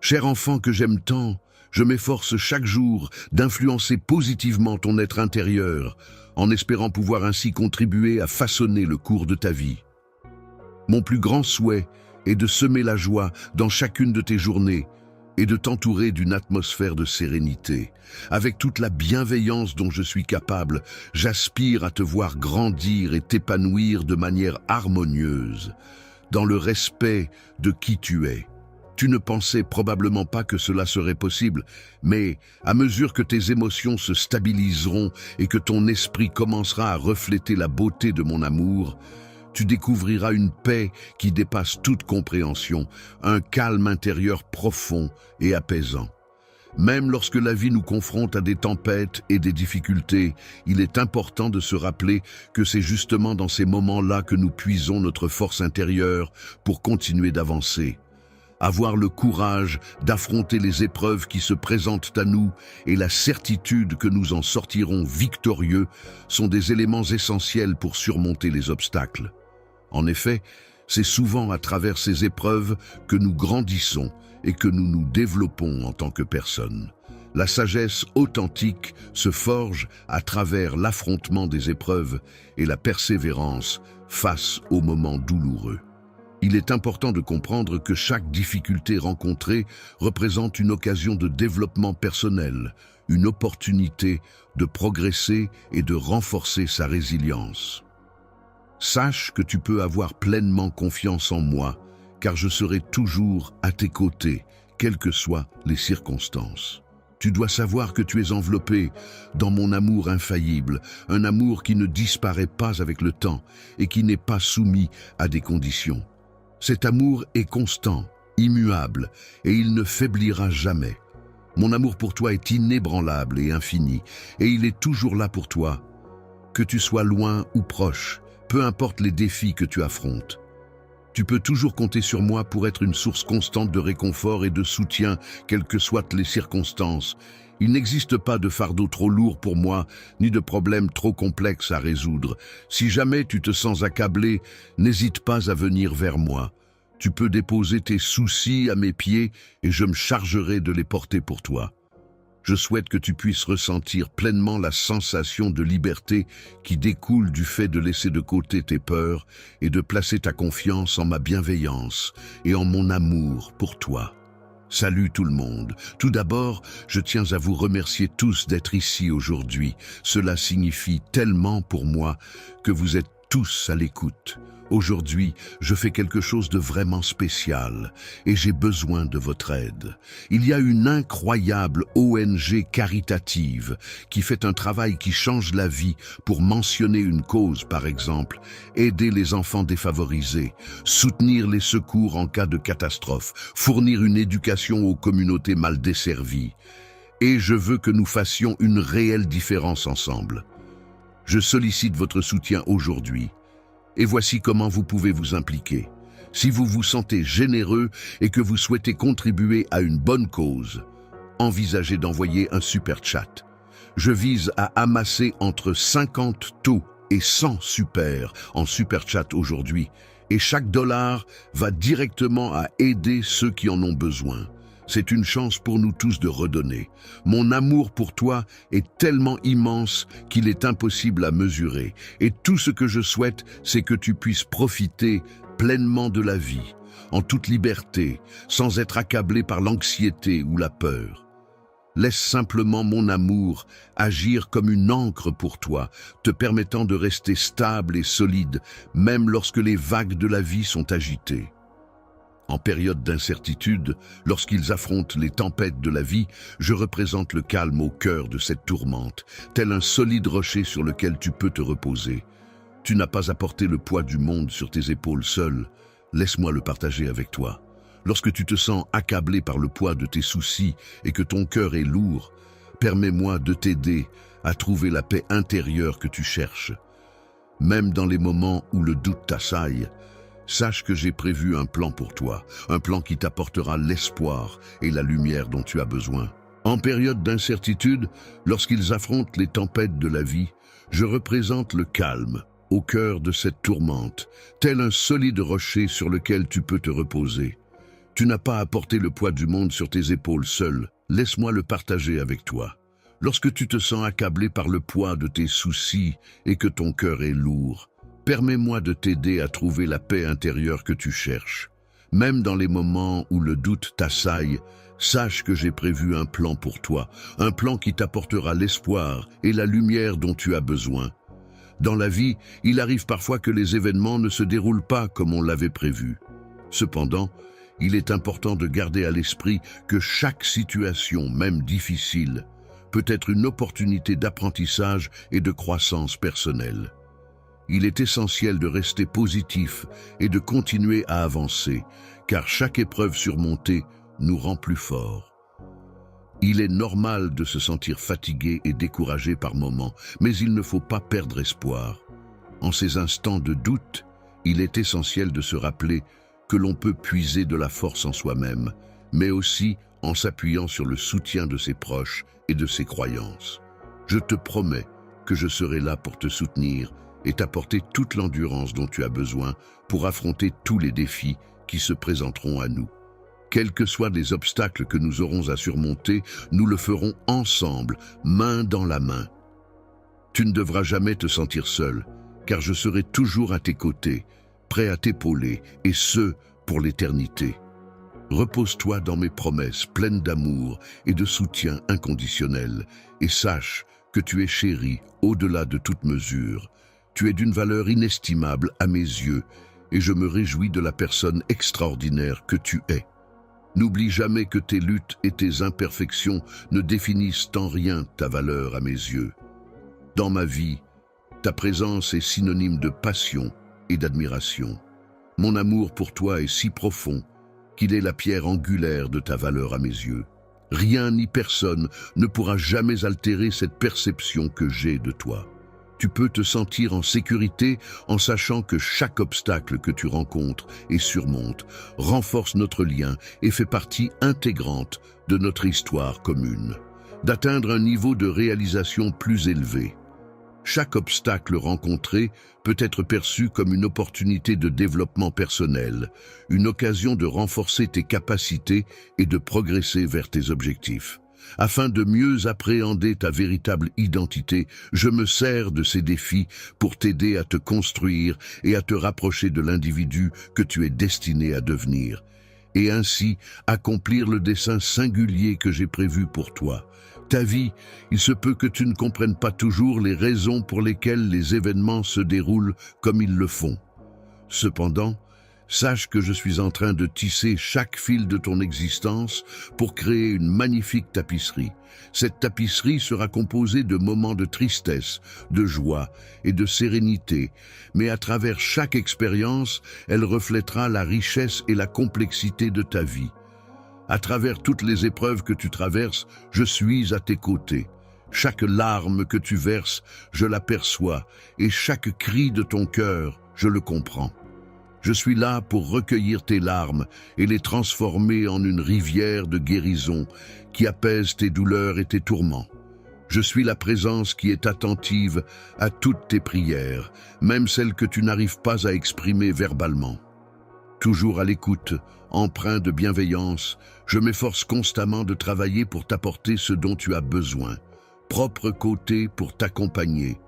Cher enfant que j'aime tant, je m'efforce chaque jour d'influencer positivement ton être intérieur, en espérant pouvoir ainsi contribuer à façonner le cours de ta vie. Mon plus grand souhait est de semer la joie dans chacune de tes journées et de t'entourer d'une atmosphère de sérénité. Avec toute la bienveillance dont je suis capable, j'aspire à te voir grandir et t'épanouir de manière harmonieuse, dans le respect de qui tu es. Tu ne pensais probablement pas que cela serait possible, mais à mesure que tes émotions se stabiliseront et que ton esprit commencera à refléter la beauté de mon amour, tu découvriras une paix qui dépasse toute compréhension, un calme intérieur profond et apaisant. Même lorsque la vie nous confronte à des tempêtes et des difficultés, il est important de se rappeler que c'est justement dans ces moments-là que nous puisons notre force intérieure pour continuer d'avancer. Avoir le courage d'affronter les épreuves qui se présentent à nous et la certitude que nous en sortirons victorieux sont des éléments essentiels pour surmonter les obstacles. En effet, c'est souvent à travers ces épreuves que nous grandissons et que nous nous développons en tant que personne. La sagesse authentique se forge à travers l'affrontement des épreuves et la persévérance face aux moments douloureux. Il est important de comprendre que chaque difficulté rencontrée représente une occasion de développement personnel, une opportunité de progresser et de renforcer sa résilience. Sache que tu peux avoir pleinement confiance en moi, car je serai toujours à tes côtés, quelles que soient les circonstances. Tu dois savoir que tu es enveloppé dans mon amour infaillible, un amour qui ne disparaît pas avec le temps et qui n'est pas soumis à des conditions. Cet amour est constant, immuable, et il ne faiblira jamais. Mon amour pour toi est inébranlable et infini, et il est toujours là pour toi. Que tu sois loin ou proche, peu importe les défis que tu affrontes. Tu peux toujours compter sur moi pour être une source constante de réconfort et de soutien, quelles que soient les circonstances. Il n'existe pas de fardeau trop lourd pour moi, ni de problème trop complexe à résoudre. Si jamais tu te sens accablé, n'hésite pas à venir vers moi. Tu peux déposer tes soucis à mes pieds et je me chargerai de les porter pour toi. Je souhaite que tu puisses ressentir pleinement la sensation de liberté qui découle du fait de laisser de côté tes peurs et de placer ta confiance en ma bienveillance et en mon amour pour toi. Salut tout le monde. Tout d'abord, je tiens à vous remercier tous d'être ici aujourd'hui. Cela signifie tellement pour moi que vous êtes tous à l'écoute. Aujourd'hui, je fais quelque chose de vraiment spécial et j'ai besoin de votre aide. Il y a une incroyable ONG caritative qui fait un travail qui change la vie pour mentionner une cause, par exemple, aider les enfants défavorisés, soutenir les secours en cas de catastrophe, fournir une éducation aux communautés mal desservies. Et je veux que nous fassions une réelle différence ensemble. Je sollicite votre soutien aujourd'hui. Et voici comment vous pouvez vous impliquer. Si vous vous sentez généreux et que vous souhaitez contribuer à une bonne cause, envisagez d'envoyer un super chat. Je vise à amasser entre 50 taux et 100 super en super chat aujourd'hui, et chaque dollar va directement à aider ceux qui en ont besoin. C'est une chance pour nous tous de redonner. Mon amour pour toi est tellement immense qu'il est impossible à mesurer. Et tout ce que je souhaite, c'est que tu puisses profiter pleinement de la vie, en toute liberté, sans être accablé par l'anxiété ou la peur. Laisse simplement mon amour agir comme une ancre pour toi, te permettant de rester stable et solide, même lorsque les vagues de la vie sont agitées. En période d'incertitude, lorsqu'ils affrontent les tempêtes de la vie, je représente le calme au cœur de cette tourmente, tel un solide rocher sur lequel tu peux te reposer. Tu n'as pas à porter le poids du monde sur tes épaules seul, laisse-moi le partager avec toi. Lorsque tu te sens accablé par le poids de tes soucis et que ton cœur est lourd, permets-moi de t'aider à trouver la paix intérieure que tu cherches. Même dans les moments où le doute t'assaille, sache que j'ai prévu un plan pour toi, un plan qui t'apportera l'espoir et la lumière dont tu as besoin. En période d'incertitude, lorsqu'ils affrontent les tempêtes de la vie, je représente le calme au cœur de cette tourmente, tel un solide rocher sur lequel tu peux te reposer. Tu n'as pas à porter le poids du monde sur tes épaules seul. Laisse-moi le partager avec toi. Lorsque tu te sens accablé par le poids de tes soucis et que ton cœur est lourd, permets-moi de t'aider à trouver la paix intérieure que tu cherches. Même dans les moments où le doute t'assaille, sache que j'ai prévu un plan pour toi, un plan qui t'apportera l'espoir et la lumière dont tu as besoin. Dans la vie, il arrive parfois que les événements ne se déroulent pas comme on l'avait prévu. Cependant, il est important de garder à l'esprit que chaque situation, même difficile, peut être une opportunité d'apprentissage et de croissance personnelle. Il est essentiel de rester positif et de continuer à avancer, car chaque épreuve surmontée nous rend plus forts. Il est normal de se sentir fatigué et découragé par moments, mais il ne faut pas perdre espoir. En ces instants de doute, il est essentiel de se rappeler que l'on peut puiser de la force en soi-même, mais aussi en s'appuyant sur le soutien de ses proches et de ses croyances. Je te promets que je serai là pour te soutenir et t'apporter toute l'endurance dont tu as besoin pour affronter tous les défis qui se présenteront à nous. Quels que soient les obstacles que nous aurons à surmonter, nous le ferons ensemble, main dans la main. Tu ne devras jamais te sentir seul, car je serai toujours à tes côtés, prêt à t'épauler, et ce, pour l'éternité. Repose-toi dans mes promesses pleines d'amour et de soutien inconditionnel, et sache que tu es chéri au-delà de toute mesure. Tu es d'une valeur inestimable à mes yeux, et je me réjouis de la personne extraordinaire que tu es. N'oublie jamais que tes luttes et tes imperfections ne définissent en rien ta valeur à mes yeux. Dans ma vie, ta présence est synonyme de passion et d'admiration. Mon amour pour toi est si profond qu'il est la pierre angulaire de ta valeur à mes yeux. Rien ni personne ne pourra jamais altérer cette perception que j'ai de toi. Tu peux te sentir en sécurité en sachant que chaque obstacle que tu rencontres et surmontes renforce notre lien et fait partie intégrante de notre histoire commune. D'atteindre un niveau de réalisation plus élevé. Chaque obstacle rencontré peut être perçu comme une opportunité de développement personnel, une occasion de renforcer tes capacités et de progresser vers tes objectifs. Afin de mieux appréhender ta véritable identité, je me sers de ces défis pour t'aider à te construire et à te rapprocher de l'individu que tu es destiné à devenir, et ainsi accomplir le dessein singulier que j'ai prévu pour toi. Ta vie, il se peut que tu ne comprennes pas toujours les raisons pour lesquelles les événements se déroulent comme ils le font. Cependant, sache que je suis en train de tisser chaque fil de ton existence pour créer une magnifique tapisserie. Cette tapisserie sera composée de moments de tristesse, de joie et de sérénité, mais à travers chaque expérience, elle reflètera la richesse et la complexité de ta vie. À travers toutes les épreuves que tu traverses, je suis à tes côtés. Chaque larme que tu verses, je l'aperçois, et chaque cri de ton cœur, je le comprends. Je suis là pour recueillir tes larmes et les transformer en une rivière de guérison qui apaise tes douleurs et tes tourments. Je suis la présence qui est attentive à toutes tes prières, même celles que tu n'arrives pas à exprimer verbalement. Toujours à l'écoute, empreint de bienveillance, je m'efforce constamment de travailler pour t'apporter ce dont tu as besoin, propre côté pour t'accompagner.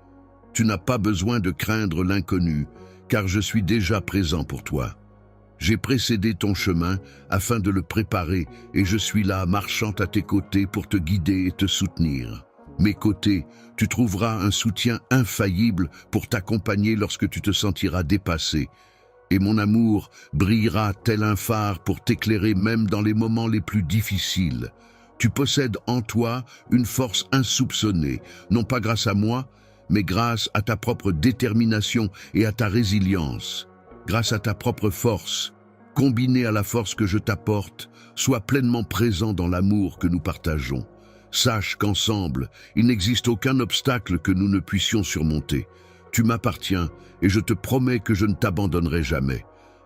Tu n'as pas besoin de craindre l'inconnu, car je suis déjà présent pour toi. J'ai précédé ton chemin afin de le préparer et je suis là marchant à tes côtés pour te guider et te soutenir. Mes côtés, tu trouveras un soutien infaillible pour t'accompagner lorsque tu te sentiras dépassé. Et mon amour brillera tel un phare pour t'éclairer même dans les moments les plus difficiles. Tu possèdes en toi une force insoupçonnée, non pas grâce à moi, mais grâce à ta propre détermination et à ta résilience. Grâce à ta propre force, combinée à la force que je t'apporte, sois pleinement présent dans l'amour que nous partageons. Sache qu'ensemble, il n'existe aucun obstacle que nous ne puissions surmonter. Tu m'appartiens et je te promets que je ne t'abandonnerai jamais.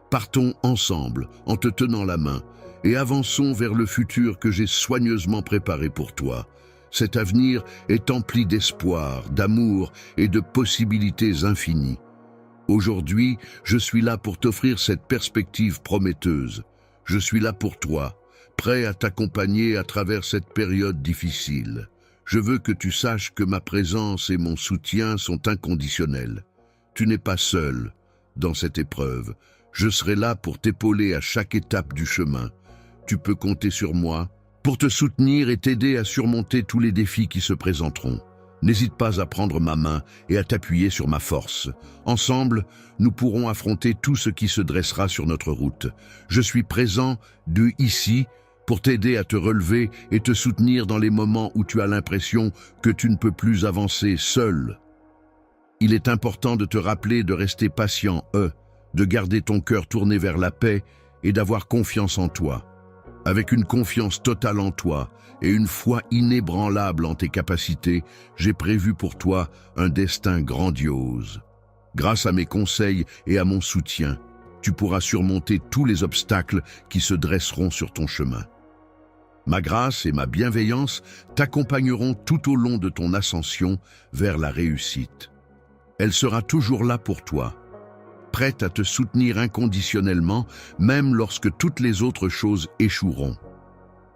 Partons ensemble en te tenant la main et avançons vers le futur que j'ai soigneusement préparé pour toi. Cet avenir est empli d'espoir, d'amour et de possibilités infinies. Aujourd'hui, je suis là pour t'offrir cette perspective prometteuse. Je suis là pour toi, prêt à t'accompagner à travers cette période difficile. Je veux que tu saches que ma présence et mon soutien sont inconditionnels. Tu n'es pas seul dans cette épreuve. Je serai là pour t'épauler à chaque étape du chemin. Tu peux compter sur moi pour te soutenir et t'aider à surmonter tous les défis qui se présenteront. N'hésite pas à prendre ma main et à t'appuyer sur ma force. Ensemble, nous pourrons affronter tout ce qui se dressera sur notre route. Je suis présent ici pour t'aider à te relever et te soutenir dans les moments où tu as l'impression que tu ne peux plus avancer seul. Il est important de te rappeler de rester patient, de garder ton cœur tourné vers la paix et d'avoir confiance en toi. Avec une confiance totale en toi et une foi inébranlable en tes capacités, j'ai prévu pour toi un destin grandiose. Grâce à mes conseils et à mon soutien, tu pourras surmonter tous les obstacles qui se dresseront sur ton chemin. Ma grâce et ma bienveillance t'accompagneront tout au long de ton ascension vers la réussite. Elle sera toujours là pour toi, prête à te soutenir inconditionnellement, même lorsque toutes les autres choses échoueront.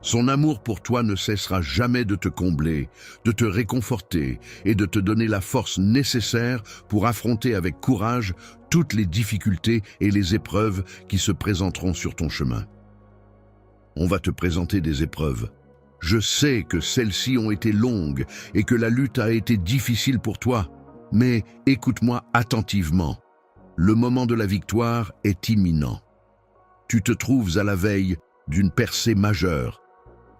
Son amour pour toi ne cessera jamais de te combler, de te réconforter et de te donner la force nécessaire pour affronter avec courage toutes les difficultés et les épreuves qui se présenteront sur ton chemin. On va te présenter des épreuves. Je sais que celles-ci ont été longues et que la lutte a été difficile pour toi, mais écoute-moi attentivement. Le moment de la victoire est imminent. Tu te trouves à la veille d'une percée majeure.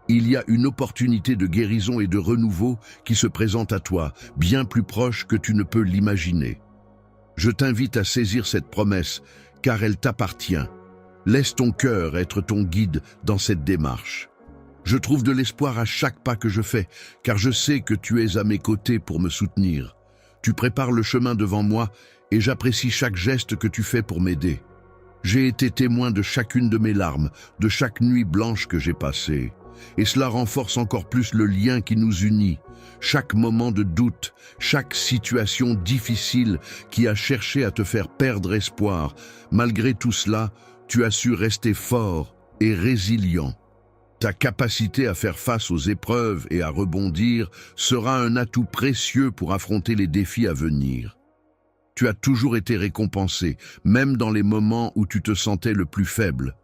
Il y a une opportunité de guérison et de renouveau qui se présente à toi, bien plus proche que tu ne peux l'imaginer. Je t'invite à saisir cette promesse, car elle t'appartient. Laisse ton cœur être ton guide dans cette démarche. Je trouve de l'espoir à chaque pas que je fais, car je sais que tu es à mes côtés pour me soutenir. Tu prépares le chemin devant moi et j'apprécie chaque geste que tu fais pour m'aider. J'ai été témoin de chacune de mes larmes, de chaque nuit blanche que j'ai passée. Et cela renforce encore plus le lien qui nous unit. Chaque moment de doute, chaque situation difficile qui a cherché à te faire perdre espoir, malgré tout cela, tu as su rester fort et résilient. Ta capacité à faire face aux épreuves et à rebondir sera un atout précieux pour affronter les défis à venir. Tu as toujours été récompensé, même dans les moments où tu te sentais le plus faible,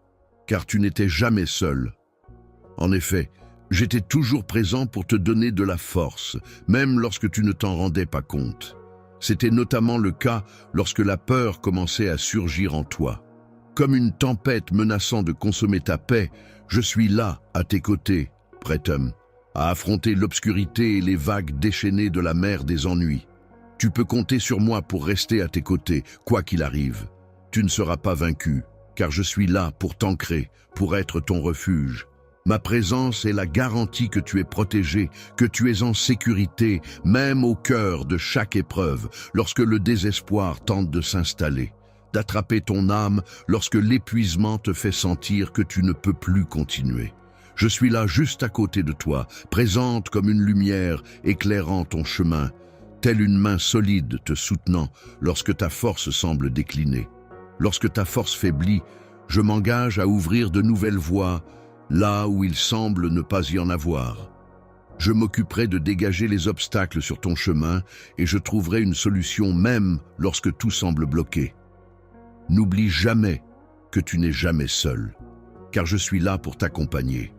car tu n'étais jamais seul. En effet, j'étais toujours présent pour te donner de la force, même lorsque tu ne t'en rendais pas compte. C'était notamment le cas lorsque la peur commençait à surgir en toi. Comme une tempête menaçant de consommer ta paix, je suis là, à tes côtés, prêt à affronter l'obscurité et les vagues déchaînées de la mer des ennuis. Tu peux compter sur moi pour rester à tes côtés, quoi qu'il arrive. Tu ne seras pas vaincu, car je suis là pour t'ancrer, pour être ton refuge. Ma présence est la garantie que tu es protégé, que tu es en sécurité, même au cœur de chaque épreuve, lorsque le désespoir tente de s'installer. D'attraper ton âme lorsque l'épuisement te fait sentir que tu ne peux plus continuer. Je suis là juste à côté de toi, présente comme une lumière éclairant ton chemin, telle une main solide te soutenant lorsque ta force semble décliner. Lorsque ta force faiblit, je m'engage à ouvrir de nouvelles voies, là où il semble ne pas y en avoir. Je m'occuperai de dégager les obstacles sur ton chemin et je trouverai une solution même lorsque tout semble bloqué. N'oublie jamais que tu n'es jamais seul, car je suis là pour t'accompagner.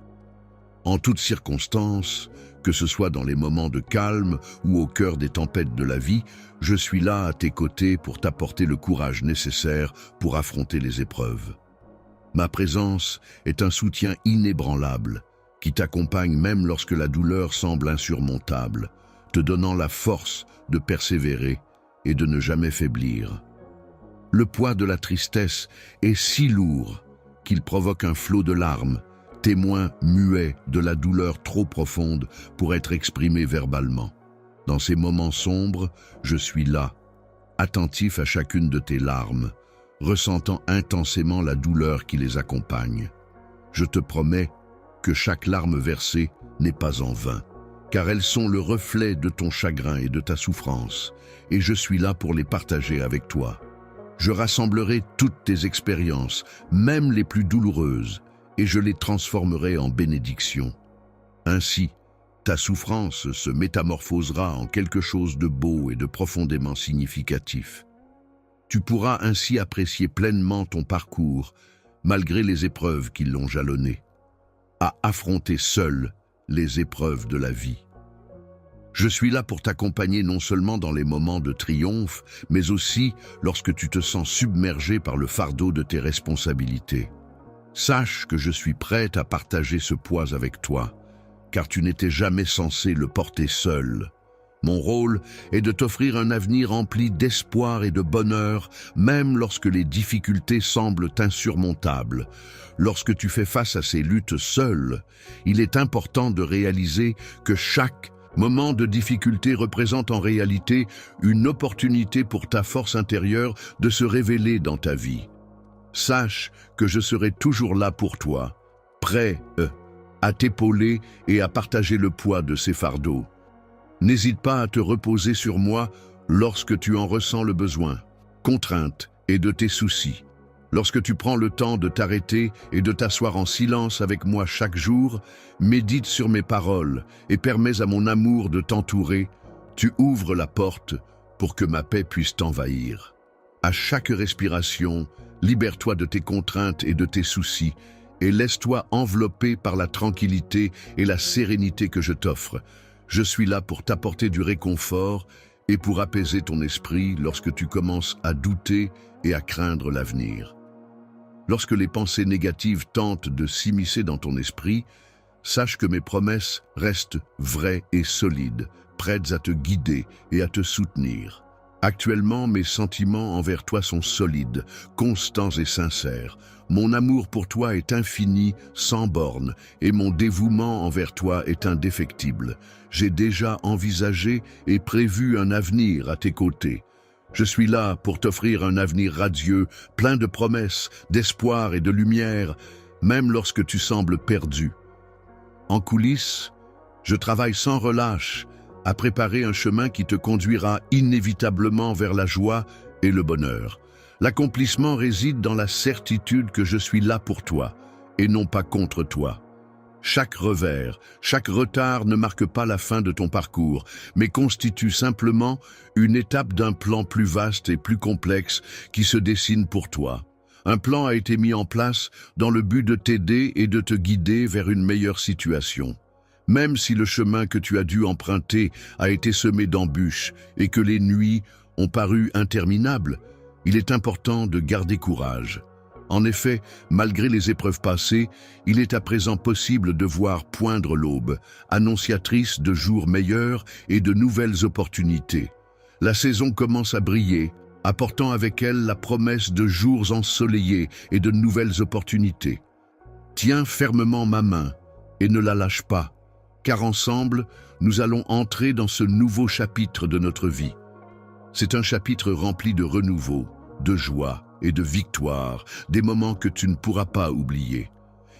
En toutes circonstances, que ce soit dans les moments de calme ou au cœur des tempêtes de la vie, je suis là à tes côtés pour t'apporter le courage nécessaire pour affronter les épreuves. Ma présence est un soutien inébranlable qui t'accompagne même lorsque la douleur semble insurmontable, te donnant la force de persévérer et de ne jamais faiblir. Le poids de la tristesse est si lourd qu'il provoque un flot de larmes, témoin muet de la douleur trop profonde pour être exprimée verbalement. Dans ces moments sombres, je suis là, attentif à chacune de tes larmes, ressentant intensément la douleur qui les accompagne. Je te promets que chaque larme versée n'est pas en vain, car elles sont le reflet de ton chagrin et de ta souffrance, et je suis là pour les partager avec toi. Je rassemblerai toutes tes expériences, même les plus douloureuses, et je les transformerai en bénédictions. Ainsi, ta souffrance se métamorphosera en quelque chose de beau et de profondément significatif. Tu pourras ainsi apprécier pleinement ton parcours, malgré les épreuves qui l'ont jalonné, à affronter seul les épreuves de la vie. Je suis là pour t'accompagner non seulement dans les moments de triomphe, mais aussi lorsque tu te sens submergé par le fardeau de tes responsabilités. Sache que je suis prête à partager ce poids avec toi, car tu n'étais jamais censé le porter seul. Mon rôle est de t'offrir un avenir rempli d'espoir et de bonheur, même lorsque les difficultés semblent insurmontables. Lorsque tu fais face à ces luttes seul, il est important de réaliser que chaque moment de difficulté représente en réalité une opportunité pour ta force intérieure de se révéler dans ta vie. Sache que je serai toujours là pour toi, prêt à t'épauler et à partager le poids de ces fardeaux. N'hésite pas à te reposer sur moi lorsque tu en ressens le besoin, contrainte et de tes soucis. Lorsque tu prends le temps de t'arrêter et de t'asseoir en silence avec moi chaque jour, médite sur mes paroles et permets à mon amour de t'entourer, tu ouvres la porte pour que ma paix puisse t'envahir. À chaque respiration, libère-toi de tes contraintes et de tes soucis et laisse-toi envelopper par la tranquillité et la sérénité que je t'offre. Je suis là pour t'apporter du réconfort et pour apaiser ton esprit lorsque tu commences à douter et à craindre l'avenir. Lorsque les pensées négatives tentent de s'immiscer dans ton esprit, sache que mes promesses restent vraies et solides, prêtes à te guider et à te soutenir. Actuellement, mes sentiments envers toi sont solides, constants et sincères. Mon amour pour toi est infini, sans bornes, et mon dévouement envers toi est indéfectible. J'ai déjà envisagé et prévu un avenir à tes côtés. Je suis là pour t'offrir un avenir radieux, plein de promesses, d'espoir et de lumière, même lorsque tu sembles perdu. En coulisses, je travaille sans relâche à préparer un chemin qui te conduira inévitablement vers la joie et le bonheur. L'accomplissement réside dans la certitude que je suis là pour toi et non pas contre toi. Chaque revers, chaque retard ne marque pas la fin de ton parcours, mais constitue simplement une étape d'un plan plus vaste et plus complexe qui se dessine pour toi. Un plan a été mis en place dans le but de t'aider et de te guider vers une meilleure situation. Même si le chemin que tu as dû emprunter a été semé d'embûches et que les nuits ont paru interminables, il est important de garder courage. En effet, malgré les épreuves passées, il est à présent possible de voir poindre l'aube, annonciatrice de jours meilleurs et de nouvelles opportunités. La saison commence à briller, apportant avec elle la promesse de jours ensoleillés et de nouvelles opportunités. Tiens fermement ma main et ne la lâche pas, car ensemble, nous allons entrer dans ce nouveau chapitre de notre vie. C'est un chapitre rempli de renouveau, de joie et de victoire, des moments que tu ne pourras pas oublier.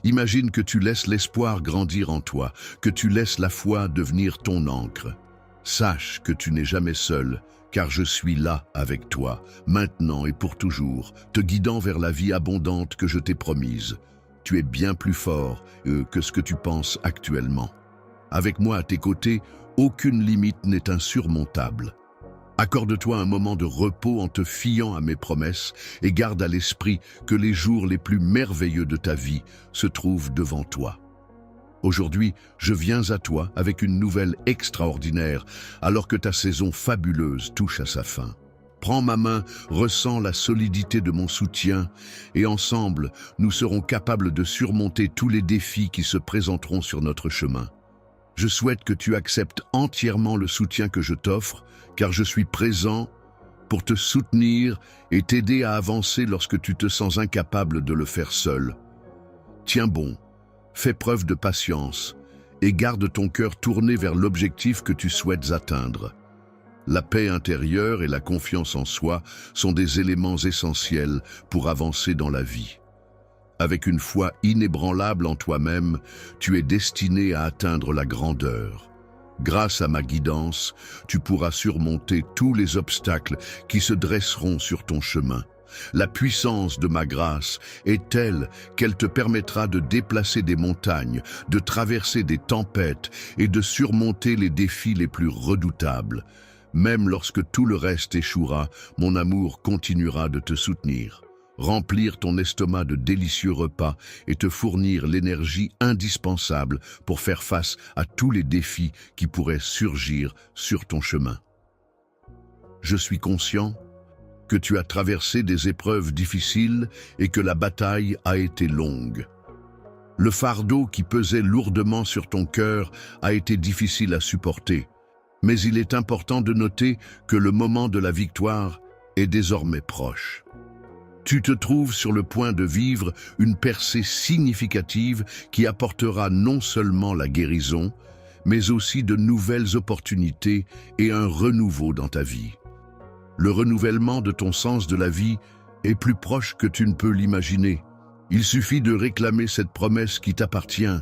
Imagine que tu laisses l'espoir grandir en toi, que tu laisses la foi devenir ton encre. Sache que tu n'es jamais seul, car je suis là avec toi, maintenant et pour toujours, te guidant vers la vie abondante que je t'ai promise. Tu es bien plus fort que ce que tu penses actuellement. Avec moi à tes côtés, aucune limite n'est insurmontable. Accorde-toi un moment de repos en te fiant à mes promesses et garde à l'esprit que les jours les plus merveilleux de ta vie se trouvent devant toi. Aujourd'hui, je viens à toi avec une nouvelle extraordinaire alors que ta saison fabuleuse touche à sa fin. Prends ma main, ressens la solidité de mon soutien et ensemble, nous serons capables de surmonter tous les défis qui se présenteront sur notre chemin. Je souhaite que tu acceptes entièrement le soutien que je t'offre, car je suis présent pour te soutenir et t'aider à avancer lorsque tu te sens incapable de le faire seul. Tiens bon, fais preuve de patience et garde ton cœur tourné vers l'objectif que tu souhaites atteindre. La paix intérieure et la confiance en soi sont des éléments essentiels pour avancer dans la vie. Avec une foi inébranlable en toi-même, tu es destiné à atteindre la grandeur. Grâce à ma guidance, tu pourras surmonter tous les obstacles qui se dresseront sur ton chemin. La puissance de ma grâce est telle qu'elle te permettra de déplacer des montagnes, de traverser des tempêtes et de surmonter les défis les plus redoutables. Même lorsque tout le reste échouera, mon amour continuera de te soutenir, remplir ton estomac de délicieux repas et te fournir l'énergie indispensable pour faire face à tous les défis qui pourraient surgir sur ton chemin. Je suis conscient que tu as traversé des épreuves difficiles et que la bataille a été longue. Le fardeau qui pesait lourdement sur ton cœur a été difficile à supporter, mais il est important de noter que le moment de la victoire est désormais proche. Tu te trouves sur le point de vivre une percée significative qui apportera non seulement la guérison, mais aussi de nouvelles opportunités et un renouveau dans ta vie. Le renouvellement de ton sens de la vie est plus proche que tu ne peux l'imaginer. Il suffit de réclamer cette promesse qui t'appartient.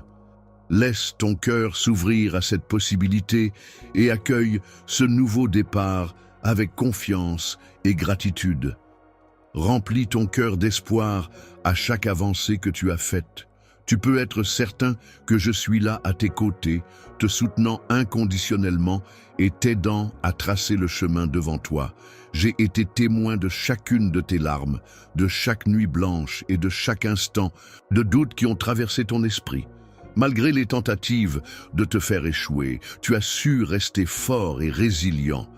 Laisse ton cœur s'ouvrir à cette possibilité et accueille ce nouveau départ avec confiance et gratitude. Remplis ton cœur d'espoir à chaque avancée que tu as faite. Tu peux être certain que je suis là à tes côtés, te soutenant inconditionnellement et t'aidant à tracer le chemin devant toi. J'ai été témoin de chacune de tes larmes, de chaque nuit blanche et de chaque instant de doute qui ont traversé ton esprit. Malgré les tentatives de te faire échouer, tu as su rester fort et résilient.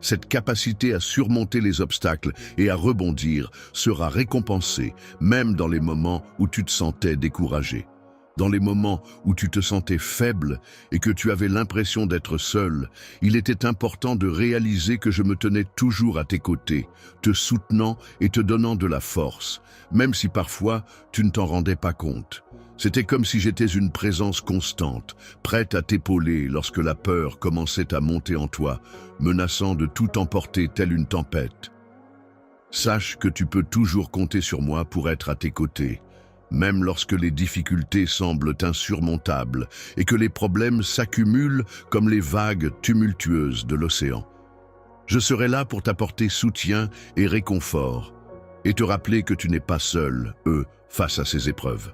Cette capacité à surmonter les obstacles et à rebondir sera récompensée, même dans les moments où tu te sentais découragé. Dans les moments où tu te sentais faible et que tu avais l'impression d'être seul, il était important de réaliser que je me tenais toujours à tes côtés, te soutenant et te donnant de la force, même si parfois tu ne t'en rendais pas compte. C'était comme si j'étais une présence constante, prête à t'épauler lorsque la peur commençait à monter en toi, menaçant de tout emporter telle une tempête. Sache que tu peux toujours compter sur moi pour être à tes côtés, même lorsque les difficultés semblent insurmontables et que les problèmes s'accumulent comme les vagues tumultueuses de l'océan. Je serai là pour t'apporter soutien et réconfort, et te rappeler que tu n'es pas seul, face à ces épreuves.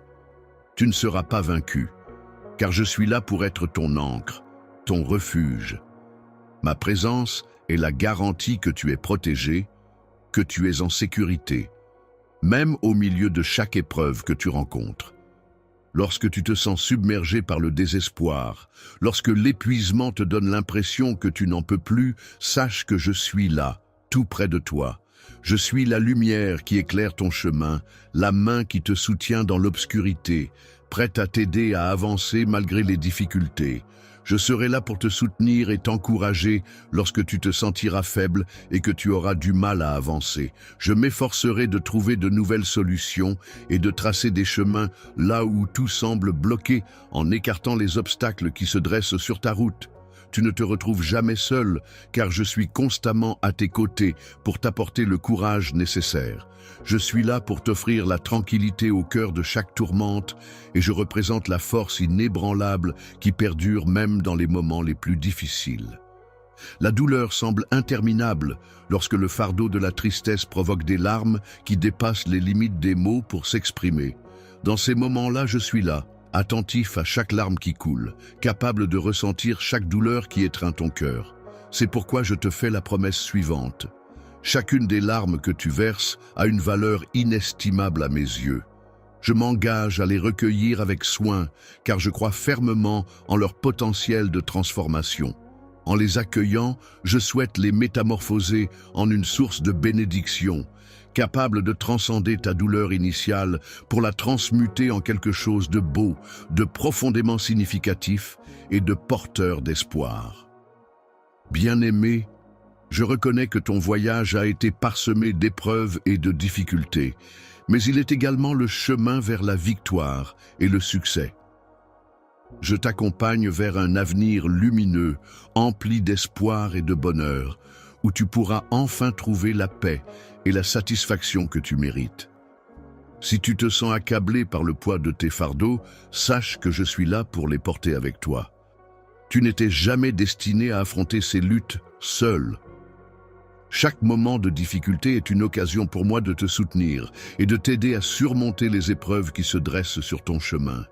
Tu ne seras pas vaincu, car je suis là pour être ton ancre, ton refuge. Ma présence est la garantie que tu es protégé, que tu es en sécurité, même au milieu de chaque épreuve que tu rencontres. Lorsque tu te sens submergé par le désespoir, lorsque l'épuisement te donne l'impression que tu n'en peux plus, sache que je suis là, tout près de toi. Je suis la lumière qui éclaire ton chemin, la main qui te soutient dans l'obscurité, prête à t'aider à avancer malgré les difficultés. Je serai là pour te soutenir et t'encourager lorsque tu te sentiras faible et que tu auras du mal à avancer. Je m'efforcerai de trouver de nouvelles solutions et de tracer des chemins là où tout semble bloqué en écartant les obstacles qui se dressent sur ta route. Tu ne te retrouves jamais seul, car je suis constamment à tes côtés pour t'apporter le courage nécessaire. Je suis là pour t'offrir la tranquillité au cœur de chaque tourmente, et je représente la force inébranlable qui perdure même dans les moments les plus difficiles. La douleur semble interminable lorsque le fardeau de la tristesse provoque des larmes qui dépassent les limites des mots pour s'exprimer. Dans ces moments-là, je suis là, attentif à chaque larme qui coule, capable de ressentir chaque douleur qui étreint ton cœur. C'est pourquoi je te fais la promesse suivante. Chacune des larmes que tu verses a une valeur inestimable à mes yeux. Je m'engage à les recueillir avec soin, car je crois fermement en leur potentiel de transformation. En les accueillant, je souhaite les métamorphoser en une source de bénédiction, capable de transcender ta douleur initiale pour la transmuter en quelque chose de beau, de profondément significatif et de porteur d'espoir. Bien-aimé, je reconnais que ton voyage a été parsemé d'épreuves et de difficultés, mais il est également le chemin vers la victoire et le succès. Je t'accompagne vers un avenir lumineux, empli d'espoir et de bonheur, où tu pourras enfin trouver la paix et la satisfaction que tu mérites. Si tu te sens accablé par le poids de tes fardeaux, sache que je suis là pour les porter avec toi. Tu n'étais jamais destiné à affronter ces luttes seul. Chaque moment de difficulté est une occasion pour moi de te soutenir et de t'aider à surmonter les épreuves qui se dressent sur ton chemin.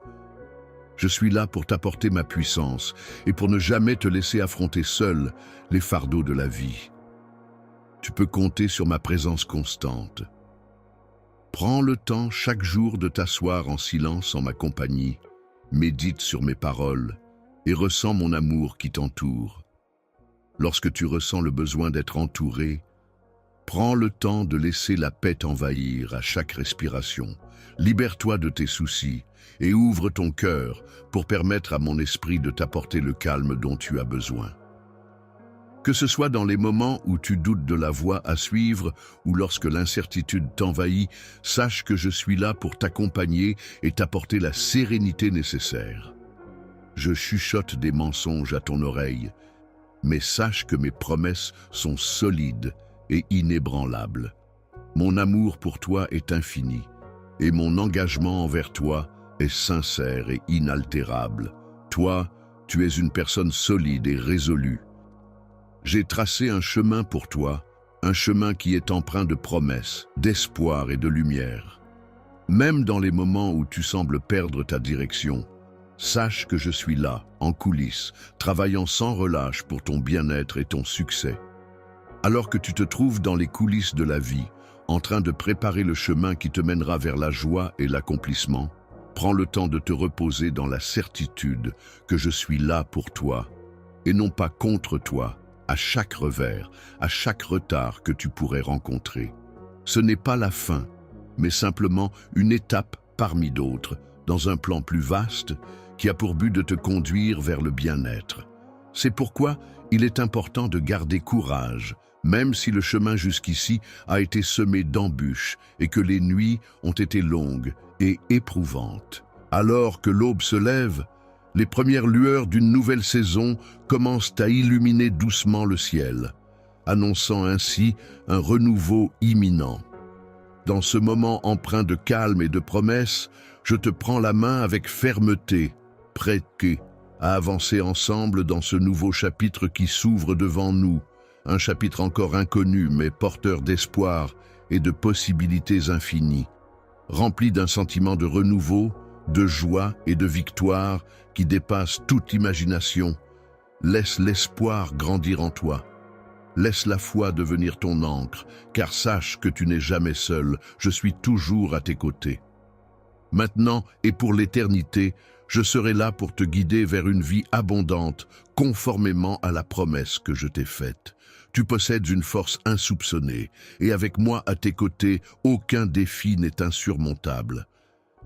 Je suis là pour t'apporter ma puissance et pour ne jamais te laisser affronter seul les fardeaux de la vie. Tu peux compter sur ma présence constante. Prends le temps chaque jour de t'asseoir en silence en ma compagnie, médite sur mes paroles et ressens mon amour qui t'entoure. Lorsque tu ressens le besoin d'être entouré, prends le temps de laisser la paix t'envahir à chaque respiration. Libère-toi de tes soucis et ouvre ton cœur pour permettre à mon esprit de t'apporter le calme dont tu as besoin. Que ce soit dans les moments où tu doutes de la voie à suivre ou lorsque l'incertitude t'envahit, sache que je suis là pour t'accompagner et t'apporter la sérénité nécessaire. Je chuchote des mensonges à ton oreille, mais sache que mes promesses sont solides et inébranlables. Mon amour pour toi est infini, et mon engagement envers toi est sincère et inaltérable. Toi, tu es une personne solide et résolue. J'ai tracé un chemin pour toi, un chemin qui est empreint de promesses, d'espoir et de lumière. Même dans les moments où tu sembles perdre ta direction, sache que je suis là, en coulisses, travaillant sans relâche pour ton bien-être et ton succès. Alors que tu te trouves dans les coulisses de la vie, en train de préparer le chemin qui te mènera vers la joie et l'accomplissement, prends le temps de te reposer dans la certitude que je suis là pour toi, et non pas contre toi, à chaque revers, à chaque retard que tu pourrais rencontrer. Ce n'est pas la fin, mais simplement une étape parmi d'autres, dans un plan plus vaste, qui a pour but de te conduire vers le bien-être. C'est pourquoi il est important de garder courage, même si le chemin jusqu'ici a été semé d'embûches et que les nuits ont été longues et éprouvantes. Alors que l'aube se lève, les premières lueurs d'une nouvelle saison commencent à illuminer doucement le ciel, annonçant ainsi un renouveau imminent. Dans ce moment empreint de calme et de promesses, je te prends la main avec fermeté, prêt à avancer ensemble dans ce nouveau chapitre qui s'ouvre devant nous, un chapitre encore inconnu mais porteur d'espoir et de possibilités infinies, rempli d'un sentiment de renouveau, de joie et de victoire qui dépasse toute imagination. Laisse l'espoir grandir en toi. Laisse la foi devenir ton ancre, car sache que tu n'es jamais seul, je suis toujours à tes côtés. Maintenant et pour l'éternité, je serai là pour te guider vers une vie abondante, conformément à la promesse que je t'ai faite. Tu possèdes une force insoupçonnée, et avec moi à tes côtés, aucun défi n'est insurmontable.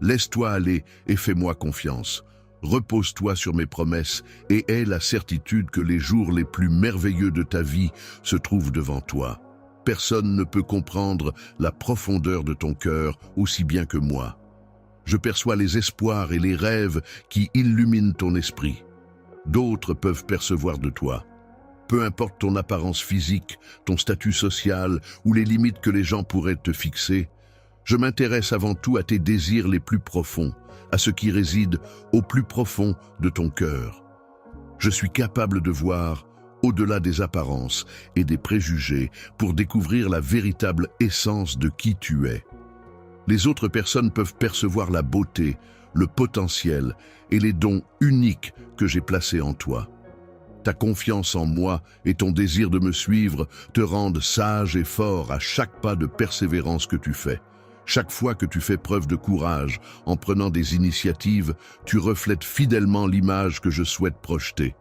Laisse-toi aller et fais-moi confiance. Repose-toi sur mes promesses et aie la certitude que les jours les plus merveilleux de ta vie se trouvent devant toi. Personne ne peut comprendre la profondeur de ton cœur aussi bien que moi. Je perçois les espoirs et les rêves qui illuminent ton esprit. D'autres peuvent percevoir de toi. Peu importe ton apparence physique, ton statut social ou les limites que les gens pourraient te fixer, je m'intéresse avant tout à tes désirs les plus profonds, à ce qui réside au plus profond de ton cœur. Je suis capable de voir au-delà des apparences et des préjugés pour découvrir la véritable essence de qui tu es. Les autres personnes peuvent percevoir la beauté, le potentiel et les dons uniques que j'ai placés en toi. Ta confiance en moi et ton désir de me suivre te rendent sage et fort à chaque pas de persévérance que tu fais. Chaque fois que tu fais preuve de courage en prenant des initiatives, tu reflètes fidèlement l'image que je souhaite projeter.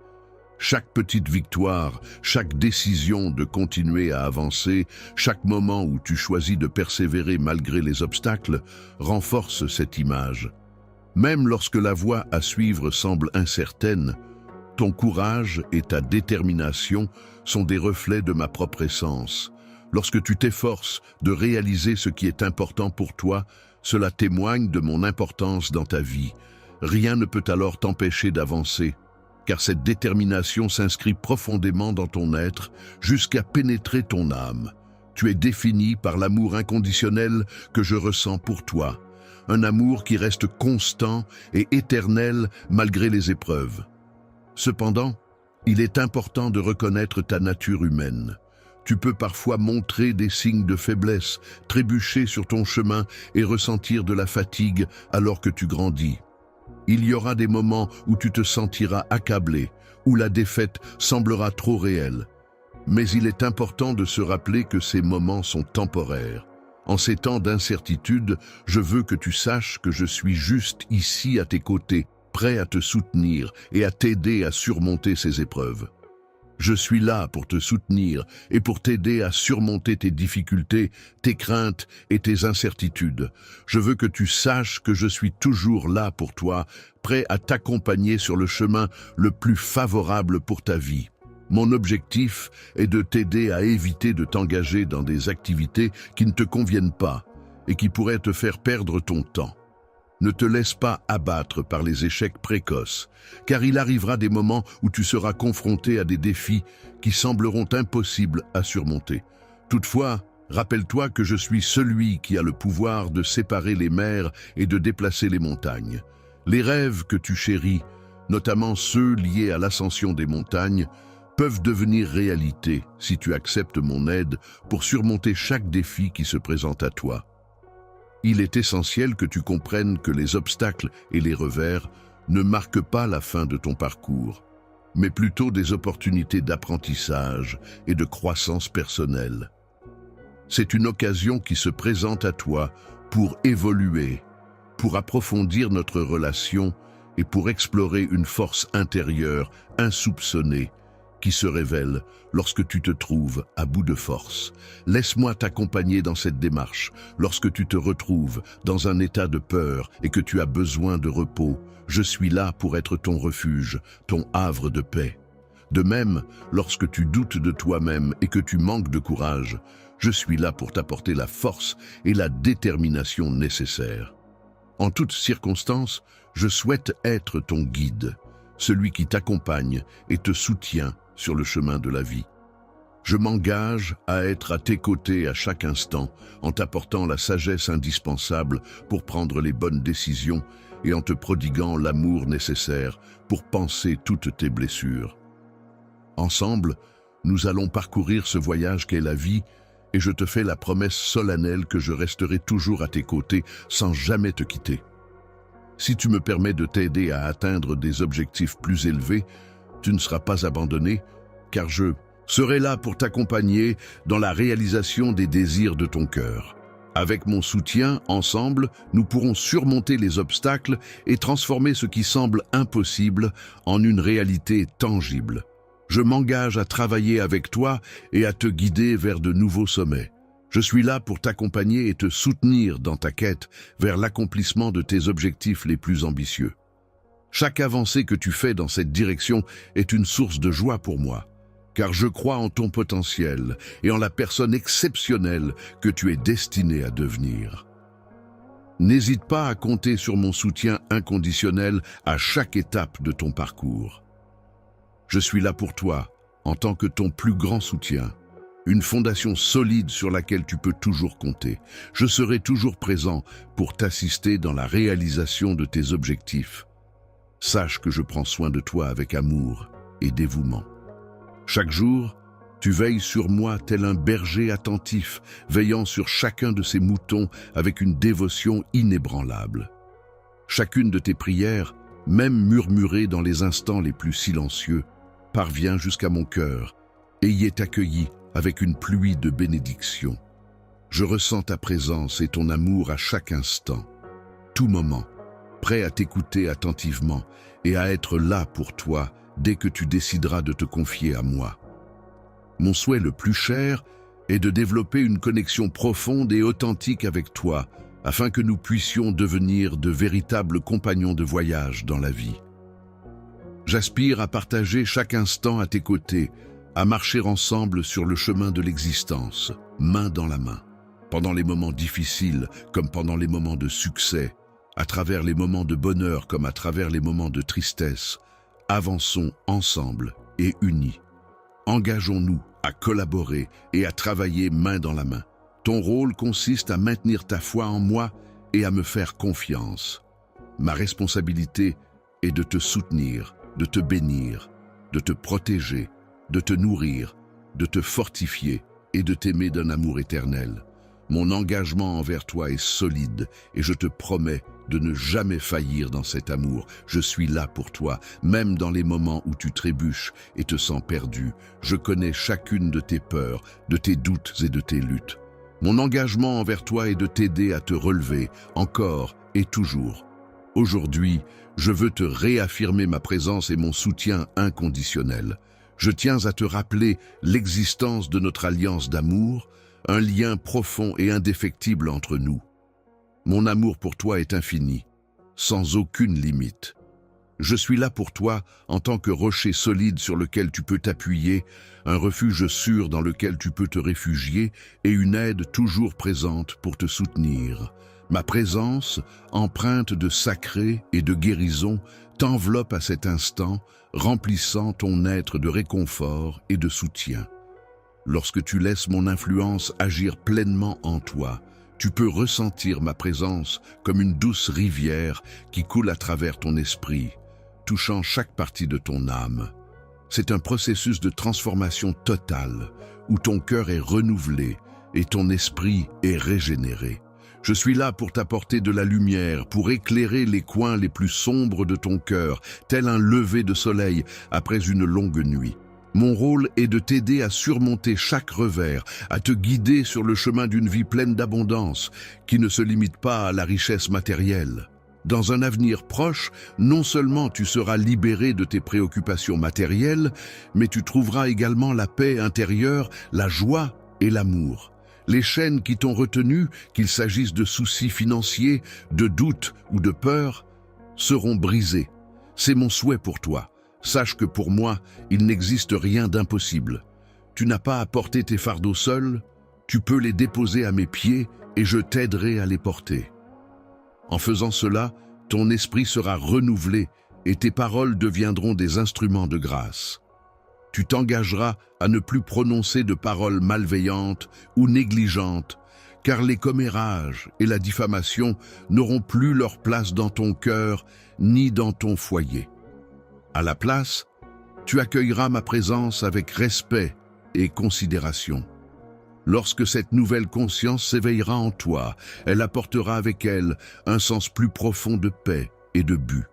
Chaque petite victoire, chaque décision de continuer à avancer, chaque moment où tu choisis de persévérer malgré les obstacles, renforce cette image. Même lorsque la voie à suivre semble incertaine, ton courage et ta détermination sont des reflets de ma propre essence. Lorsque tu t'efforces de réaliser ce qui est important pour toi, cela témoigne de mon importance dans ta vie. Rien ne peut alors t'empêcher d'avancer, car cette détermination s'inscrit profondément dans ton être jusqu'à pénétrer ton âme. Tu es défini par l'amour inconditionnel que je ressens pour toi, un amour qui reste constant et éternel malgré les épreuves. Cependant, il est important de reconnaître ta nature humaine. Tu peux parfois montrer des signes de faiblesse, trébucher sur ton chemin et ressentir de la fatigue alors que tu grandis. Il y aura des moments où tu te sentiras accablé, où la défaite semblera trop réelle. Mais il est important de se rappeler que ces moments sont temporaires. En ces temps d'incertitude, je veux que tu saches que je suis juste ici à tes côtés, prêt à te soutenir et à t'aider à surmonter ces épreuves. Je suis là pour te soutenir et pour t'aider à surmonter tes difficultés, tes craintes et tes incertitudes. Je veux que tu saches que je suis toujours là pour toi, prêt à t'accompagner sur le chemin le plus favorable pour ta vie. Mon objectif est de t'aider à éviter de t'engager dans des activités qui ne te conviennent pas et qui pourraient te faire perdre ton temps. Ne te laisse pas abattre par les échecs précoces, car il arrivera des moments où tu seras confronté à des défis qui sembleront impossibles à surmonter. Toutefois, rappelle-toi que je suis celui qui a le pouvoir de séparer les mers et de déplacer les montagnes. Les rêves que tu chéris, notamment ceux liés à l'ascension des montagnes, peuvent devenir réalité si tu acceptes mon aide pour surmonter chaque défi qui se présente à toi. Il est essentiel que tu comprennes que les obstacles et les revers ne marquent pas la fin de ton parcours, mais plutôt des opportunités d'apprentissage et de croissance personnelle. C'est une occasion qui se présente à toi pour évoluer, pour approfondir notre relation et pour explorer une force intérieure insoupçonnée qui se révèle lorsque tu te trouves à bout de force. Laisse-moi t'accompagner dans cette démarche. Lorsque tu te retrouves dans un état de peur et que tu as besoin de repos, je suis là pour être ton refuge, ton havre de paix. De même, lorsque tu doutes de toi-même et que tu manques de courage, je suis là pour t'apporter la force et la détermination nécessaires. En toutes circonstances, je souhaite être ton guide, celui qui t'accompagne et te soutient sur le chemin de la vie. Je m'engage à être à tes côtés à chaque instant, en t'apportant la sagesse indispensable pour prendre les bonnes décisions et en te prodiguant l'amour nécessaire pour panser toutes tes blessures. Ensemble, nous allons parcourir ce voyage qu'est la vie et je te fais la promesse solennelle que je resterai toujours à tes côtés sans jamais te quitter. Si tu me permets de t'aider à atteindre des objectifs plus élevés, tu ne seras pas abandonné, car je serai là pour t'accompagner dans la réalisation des désirs de ton cœur. Avec mon soutien, ensemble, nous pourrons surmonter les obstacles et transformer ce qui semble impossible en une réalité tangible. Je m'engage à travailler avec toi et à te guider vers de nouveaux sommets. Je suis là pour t'accompagner et te soutenir dans ta quête vers l'accomplissement de tes objectifs les plus ambitieux. Chaque avancée que tu fais dans cette direction est une source de joie pour moi, car je crois en ton potentiel et en la personne exceptionnelle que tu es destiné à devenir. N'hésite pas à compter sur mon soutien inconditionnel à chaque étape de ton parcours. Je suis là pour toi, en tant que ton plus grand soutien, une fondation solide sur laquelle tu peux toujours compter. Je serai toujours présent pour t'assister dans la réalisation de tes objectifs. Sache que je prends soin de toi avec amour et dévouement. Chaque jour, tu veilles sur moi tel un berger attentif, veillant sur chacun de ses moutons avec une dévotion inébranlable. Chacune de tes prières, même murmurée dans les instants les plus silencieux, parvient jusqu'à mon cœur et y est accueillie avec une pluie de bénédictions. Je ressens ta présence et ton amour à chaque instant, tout moment, prêt à t'écouter attentivement et à être là pour toi dès que tu décideras de te confier à moi. Mon souhait le plus cher est de développer une connexion profonde et authentique avec toi, afin que nous puissions devenir de véritables compagnons de voyage dans la vie. J'aspire à partager chaque instant à tes côtés, à marcher ensemble sur le chemin de l'existence, main dans la main, pendant les moments difficiles comme pendant les moments de succès, à travers les moments de bonheur comme à travers les moments de tristesse. Avançons ensemble et unis. Engageons-nous à collaborer et à travailler main dans la main. Ton rôle consiste à maintenir ta foi en moi et à me faire confiance. Ma responsabilité est de te soutenir, de te bénir, de te protéger, de te nourrir, de te fortifier et de t'aimer d'un amour éternel. Mon engagement envers toi est solide et je te promets de ne jamais faillir dans cet amour. Je suis là pour toi, même dans les moments où tu trébuches et te sens perdu. Je connais chacune de tes peurs, de tes doutes et de tes luttes. Mon engagement envers toi est de t'aider à te relever, encore et toujours. Aujourd'hui, je veux te réaffirmer ma présence et mon soutien inconditionnel. Je tiens à te rappeler l'existence de notre alliance d'amour, un lien profond et indéfectible entre nous. Mon amour pour toi est infini, sans aucune limite. Je suis là pour toi en tant que rocher solide sur lequel tu peux t'appuyer, un refuge sûr dans lequel tu peux te réfugier et une aide toujours présente pour te soutenir. Ma présence, empreinte de sacré et de guérison, t'enveloppe à cet instant, remplissant ton être de réconfort et de soutien. Lorsque tu laisses mon influence agir pleinement en toi, tu peux ressentir ma présence comme une douce rivière qui coule à travers ton esprit, touchant chaque partie de ton âme. C'est un processus de transformation totale, où ton cœur est renouvelé et ton esprit est régénéré. Je suis là pour t'apporter de la lumière, pour éclairer les coins les plus sombres de ton cœur, tel un lever de soleil après une longue nuit. Mon rôle est de t'aider à surmonter chaque revers, à te guider sur le chemin d'une vie pleine d'abondance, qui ne se limite pas à la richesse matérielle. Dans un avenir proche, non seulement tu seras libéré de tes préoccupations matérielles, mais tu trouveras également la paix intérieure, la joie et l'amour. Les chaînes qui t'ont retenu, qu'il s'agisse de soucis financiers, de doutes ou de peurs, seront brisées. C'est mon souhait pour toi. Sache que pour moi, il n'existe rien d'impossible. Tu n'as pas à porter tes fardeaux seul, tu peux les déposer à mes pieds et je t'aiderai à les porter. En faisant cela, ton esprit sera renouvelé et tes paroles deviendront des instruments de grâce. Tu t'engageras à ne plus prononcer de paroles malveillantes ou négligentes, car les commérages et la diffamation n'auront plus leur place dans ton cœur ni dans ton foyer. À la place, tu accueilleras ma présence avec respect et considération. Lorsque cette nouvelle conscience s'éveillera en toi, elle apportera avec elle un sens plus profond de paix et de but.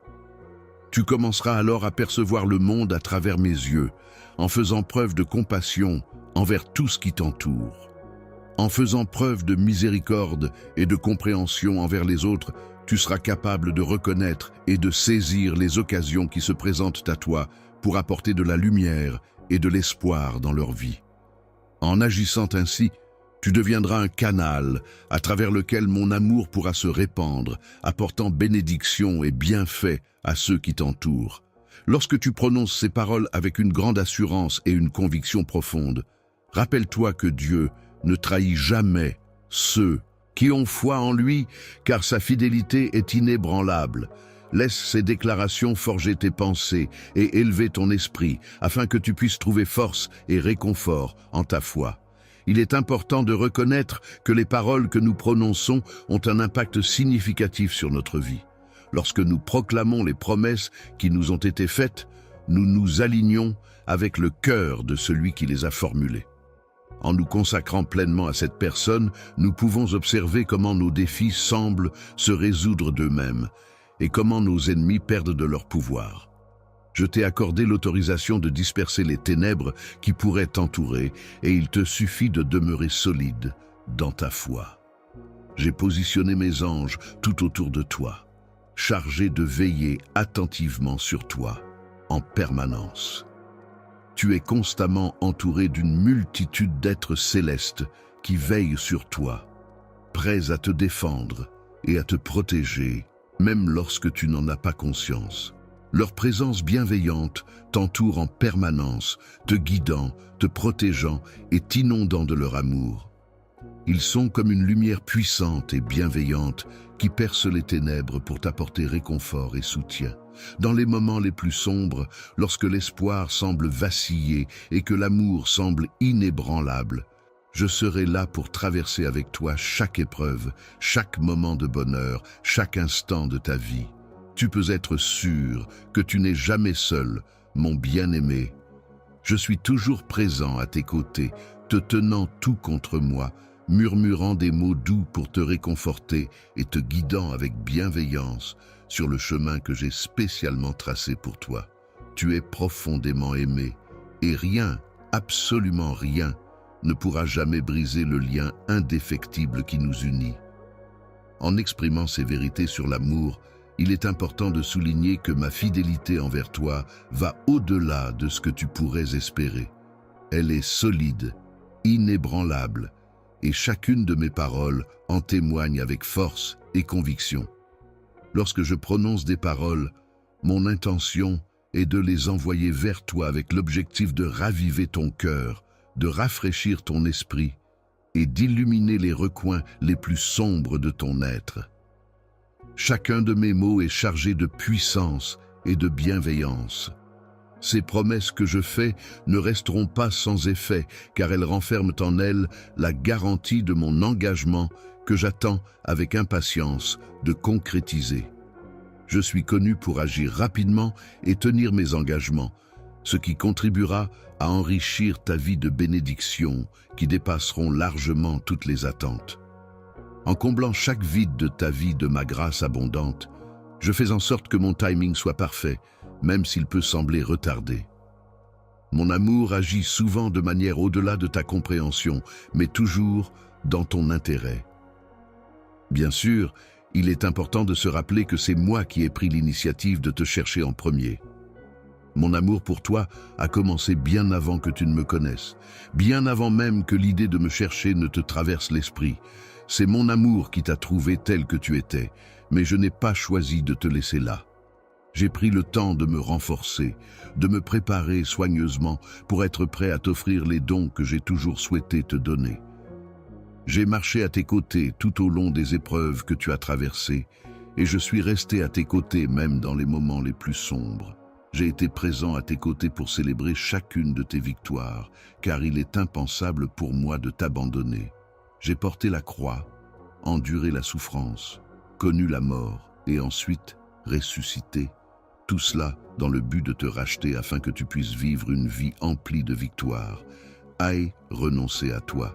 Tu commenceras alors à percevoir le monde à travers mes yeux, en faisant preuve de compassion envers tout ce qui t'entoure. En faisant preuve de miséricorde et de compréhension envers les autres, tu seras capable de reconnaître et de saisir les occasions qui se présentent à toi pour apporter de la lumière et de l'espoir dans leur vie. En agissant ainsi, tu deviendras un canal à travers lequel mon amour pourra se répandre, apportant bénédiction et bienfaits à ceux qui t'entourent. Lorsque tu prononces ces paroles avec une grande assurance et une conviction profonde, rappelle-toi que Dieu ne trahit jamais ceux qui ont foi en lui, car sa fidélité est inébranlable. Laisse ces déclarations forger tes pensées et élever ton esprit, afin que tu puisses trouver force et réconfort en ta foi. Il est important de reconnaître que les paroles que nous prononçons ont un impact significatif sur notre vie. Lorsque nous proclamons les promesses qui nous ont été faites, nous nous alignons avec le cœur de celui qui les a formulées. En nous consacrant pleinement à cette personne, nous pouvons observer comment nos défis semblent se résoudre d'eux-mêmes et comment nos ennemis perdent de leur pouvoir. Je t'ai accordé l'autorisation de disperser les ténèbres qui pourraient t'entourer et il te suffit de demeurer solide dans ta foi. J'ai positionné mes anges tout autour de toi, chargés de veiller attentivement sur toi en permanence. Tu es constamment entouré d'une multitude d'êtres célestes qui veillent sur toi, prêts à te défendre et à te protéger, même lorsque tu n'en as pas conscience. Leur présence bienveillante t'entoure en permanence, te guidant, te protégeant et t'inondant de leur amour. Ils sont comme une lumière puissante et bienveillante qui perce les ténèbres pour t'apporter réconfort et soutien. Dans les moments les plus sombres, lorsque l'espoir semble vaciller et que l'amour semble inébranlable, je serai là pour traverser avec toi chaque épreuve, chaque moment de bonheur, chaque instant de ta vie. Tu peux être sûr que tu n'es jamais seul, mon bien-aimé. Je suis toujours présent à tes côtés, te tenant tout contre moi, murmurant des mots doux pour te réconforter et te guidant avec bienveillance sur le chemin que j'ai spécialement tracé pour toi. Tu es profondément aimé et rien, absolument rien, ne pourra jamais briser le lien indéfectible qui nous unit. En exprimant ces vérités sur l'amour, il est important de souligner que ma fidélité envers toi va au-delà de ce que tu pourrais espérer. Elle est solide, inébranlable, et chacune de mes paroles en témoigne avec force et conviction. Lorsque je prononce des paroles, mon intention est de les envoyer vers toi avec l'objectif de raviver ton cœur, de rafraîchir ton esprit et d'illuminer les recoins les plus sombres de ton être. Chacun de mes mots est chargé de puissance et de bienveillance. Ces promesses que je fais ne resteront pas sans effet, car elles renferment en elles la garantie de mon engagement que j'attends avec impatience de concrétiser. Je suis connu pour agir rapidement et tenir mes engagements, ce qui contribuera à enrichir ta vie de bénédictions qui dépasseront largement toutes les attentes. En comblant chaque vide de ta vie de ma grâce abondante, je fais en sorte que mon timing soit parfait, même s'il peut sembler retardé. Mon amour agit souvent de manière au-delà de ta compréhension, mais toujours dans ton intérêt. Bien sûr, il est important de se rappeler que c'est moi qui ai pris l'initiative de te chercher en premier. Mon amour pour toi a commencé bien avant que tu ne me connaisses, bien avant même que l'idée de me chercher ne te traverse l'esprit. C'est mon amour qui t'a trouvé tel que tu étais, mais je n'ai pas choisi de te laisser là. J'ai pris le temps de me renforcer, de me préparer soigneusement pour être prêt à t'offrir les dons que j'ai toujours souhaité te donner. J'ai marché à tes côtés tout au long des épreuves que tu as traversées, et je suis resté à tes côtés même dans les moments les plus sombres. J'ai été présent à tes côtés pour célébrer chacune de tes victoires, car il est impensable pour moi de t'abandonner. J'ai porté la croix, enduré la souffrance, connu la mort et ensuite ressuscité. Tout cela dans le but de te racheter afin que tu puisses vivre une vie emplie de victoires. Aie renoncé à toi.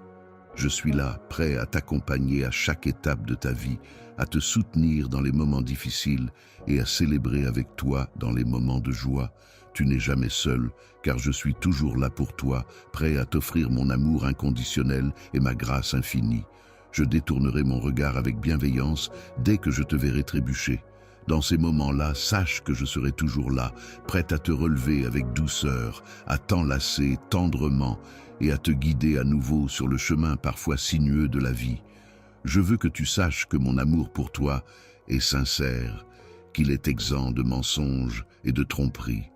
Je suis là, prêt à t'accompagner à chaque étape de ta vie, à te soutenir dans les moments difficiles et à célébrer avec toi dans les moments de joie. Tu n'es jamais seul, car je suis toujours là pour toi, prêt à t'offrir mon amour inconditionnel et ma grâce infinie. Je détournerai mon regard avec bienveillance dès que je te verrai trébucher. Dans ces moments-là, sache que je serai toujours là, prêt à te relever avec douceur, à t'enlacer tendrement et à te guider à nouveau sur le chemin parfois sinueux de la vie. Je veux que tu saches que mon amour pour toi est sincère, qu'il est exempt de mensonges et de tromperies.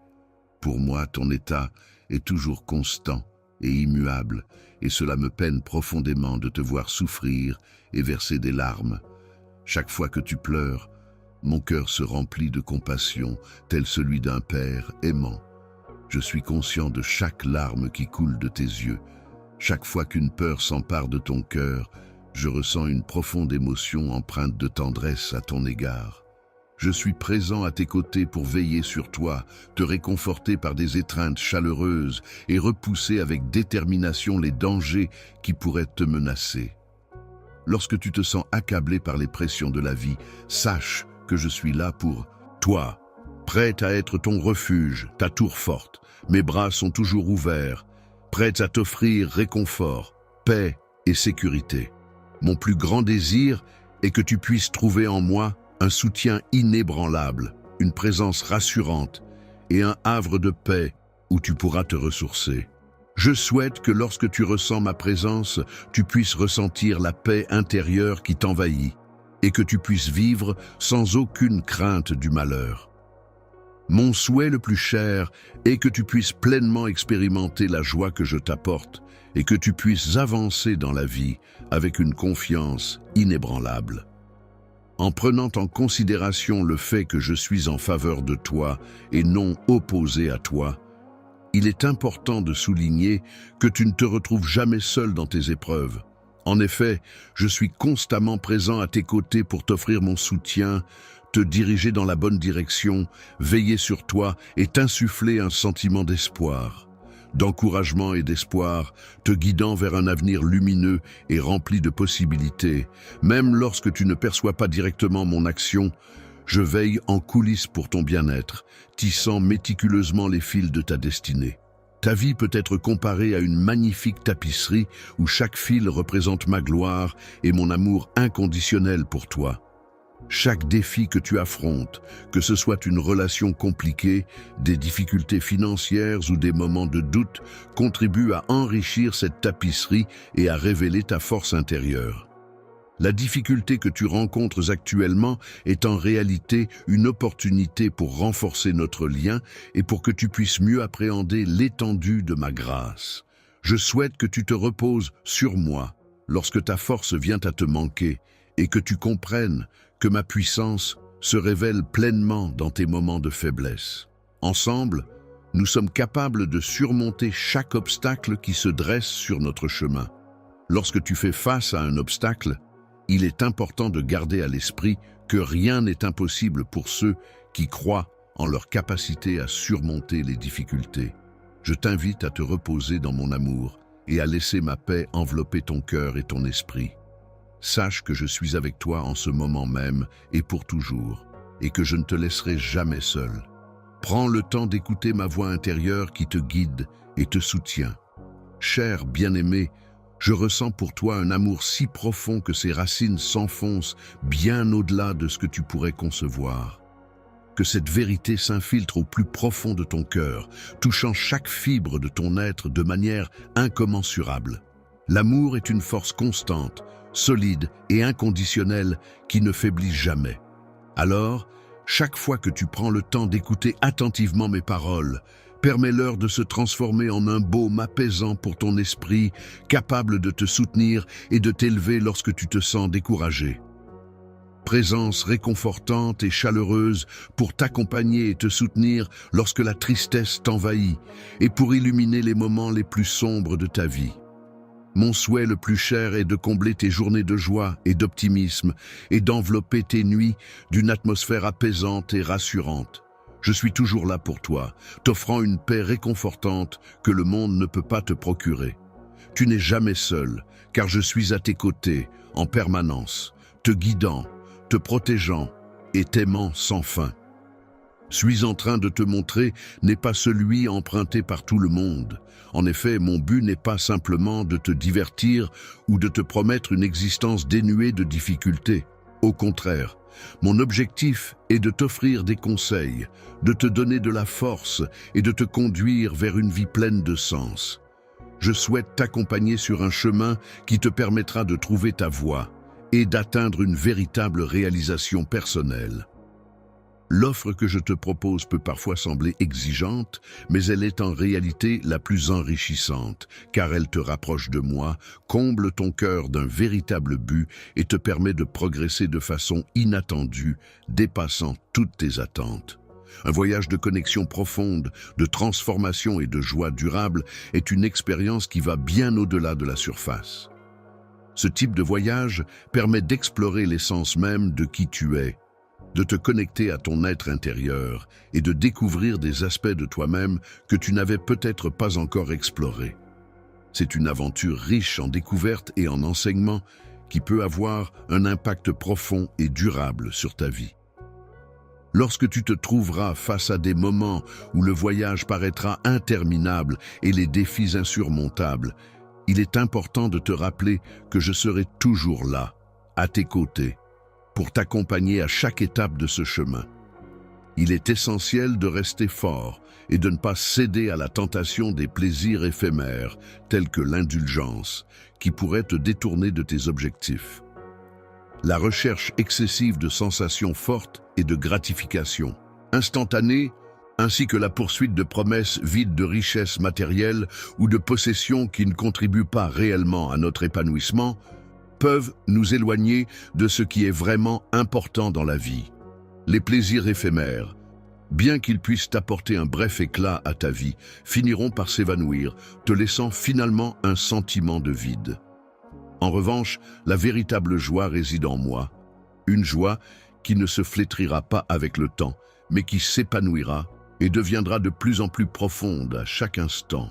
Pour moi, ton état est toujours constant et immuable, et cela me peine profondément de te voir souffrir et verser des larmes. Chaque fois que tu pleures, mon cœur se remplit de compassion, tel celui d'un père aimant. Je suis conscient de chaque larme qui coule de tes yeux. Chaque fois qu'une peur s'empare de ton cœur, je ressens une profonde émotion empreinte de tendresse à ton égard. Je suis présent à tes côtés pour veiller sur toi, te réconforter par des étreintes chaleureuses et repousser avec détermination les dangers qui pourraient te menacer. Lorsque tu te sens accablé par les pressions de la vie, sache que je suis là pour toi, prêt à être ton refuge, ta tour forte. Mes bras sont toujours ouverts, prêts à t'offrir réconfort, paix et sécurité. Mon plus grand désir est que tu puisses trouver en moi un soutien inébranlable, une présence rassurante et un havre de paix où tu pourras te ressourcer. Je souhaite que lorsque tu ressens ma présence, tu puisses ressentir la paix intérieure qui t'envahit et que tu puisses vivre sans aucune crainte du malheur. Mon souhait le plus cher est que tu puisses pleinement expérimenter la joie que je t'apporte et que tu puisses avancer dans la vie avec une confiance inébranlable. En prenant en considération le fait que je suis en faveur de toi et non opposé à toi, il est important de souligner que tu ne te retrouves jamais seul dans tes épreuves. En effet, je suis constamment présent à tes côtés pour t'offrir mon soutien, te diriger dans la bonne direction, veiller sur toi et t'insuffler un sentiment d'espoir. d'encouragement et d'espoir, te guidant vers un avenir lumineux et rempli de possibilités. Même lorsque tu ne perçois pas directement mon action, je veille en coulisses pour ton bien-être, tissant méticuleusement les fils de ta destinée. Ta vie peut être comparée à une magnifique tapisserie où chaque fil représente ma gloire et mon amour inconditionnel pour toi. Chaque défi que tu affrontes, que ce soit une relation compliquée, des difficultés financières ou des moments de doute, contribue à enrichir cette tapisserie et à révéler ta force intérieure. La difficulté que tu rencontres actuellement est en réalité une opportunité pour renforcer notre lien et pour que tu puisses mieux appréhender l'étendue de ma grâce. Je souhaite que tu te reposes sur moi lorsque ta force vient à te manquer et que tu comprennes que ma puissance se révèle pleinement dans tes moments de faiblesse. Ensemble, nous sommes capables de surmonter chaque obstacle qui se dresse sur notre chemin. Lorsque tu fais face à un obstacle, il est important de garder à l'esprit que rien n'est impossible pour ceux qui croient en leur capacité à surmonter les difficultés. Je t'invite à te reposer dans mon amour et à laisser ma paix envelopper ton cœur et ton esprit. Sache que je suis avec toi en ce moment même et pour toujours, et que je ne te laisserai jamais seul. Prends le temps d'écouter ma voix intérieure qui te guide et te soutient. Cher bien-aimé, je ressens pour toi un amour si profond que ses racines s'enfoncent bien au-delà de ce que tu pourrais concevoir. Que cette vérité s'infiltre au plus profond de ton cœur, touchant chaque fibre de ton être de manière incommensurable. L'amour est une force constante, solide et inconditionnelle qui ne faiblit jamais. Alors, chaque fois que tu prends le temps d'écouter attentivement mes paroles, permets-leur de se transformer en un baume apaisant pour ton esprit, capable de te soutenir et de t'élever lorsque tu te sens découragé. Présence réconfortante et chaleureuse pour t'accompagner et te soutenir lorsque la tristesse t'envahit et pour illuminer les moments les plus sombres de ta vie. Mon souhait le plus cher est de combler tes journées de joie et d'optimisme et d'envelopper tes nuits d'une atmosphère apaisante et rassurante. Je suis toujours là pour toi, t'offrant une paix réconfortante que le monde ne peut pas te procurer. Tu n'es jamais seul, car je suis à tes côtés, en permanence, te guidant, te protégeant et t'aimant sans fin. Suis en train de te montrer n'est pas celui emprunté par tout le monde. En effet, mon but n'est pas simplement de te divertir ou de te promettre une existence dénuée de difficultés. Au contraire, mon objectif est de t'offrir des conseils, de te donner de la force et de te conduire vers une vie pleine de sens. Je souhaite t'accompagner sur un chemin qui te permettra de trouver ta voie et d'atteindre une véritable réalisation personnelle. L'offre que je te propose peut parfois sembler exigeante, mais elle est en réalité la plus enrichissante, car elle te rapproche de moi, comble ton cœur d'un véritable but et te permet de progresser de façon inattendue, dépassant toutes tes attentes. Un voyage de connexion profonde, de transformation et de joie durable est une expérience qui va bien au-delà de la surface. Ce type de voyage permet d'explorer l'essence même de qui tu es, de te connecter à ton être intérieur et de découvrir des aspects de toi-même que tu n'avais peut-être pas encore explorés. C'est une aventure riche en découvertes et en enseignements qui peut avoir un impact profond et durable sur ta vie. Lorsque tu te trouveras face à des moments où le voyage paraîtra interminable et les défis insurmontables, il est important de te rappeler que je serai toujours là, à tes côtés, pour t'accompagner à chaque étape de ce chemin. Il est essentiel de rester fort et de ne pas céder à la tentation des plaisirs éphémères, tels que l'indulgence, qui pourrait te détourner de tes objectifs. La recherche excessive de sensations fortes et de gratification instantanée, ainsi que la poursuite de promesses vides de richesses matérielles ou de possessions qui ne contribuent pas réellement à notre épanouissement, peuvent nous éloigner de ce qui est vraiment important dans la vie. Les plaisirs éphémères, bien qu'ils puissent apporter un bref éclat à ta vie, finiront par s'évanouir, te laissant finalement un sentiment de vide. En revanche, la véritable joie réside en moi, une joie qui ne se flétrira pas avec le temps, mais qui s'épanouira et deviendra de plus en plus profonde à chaque instant.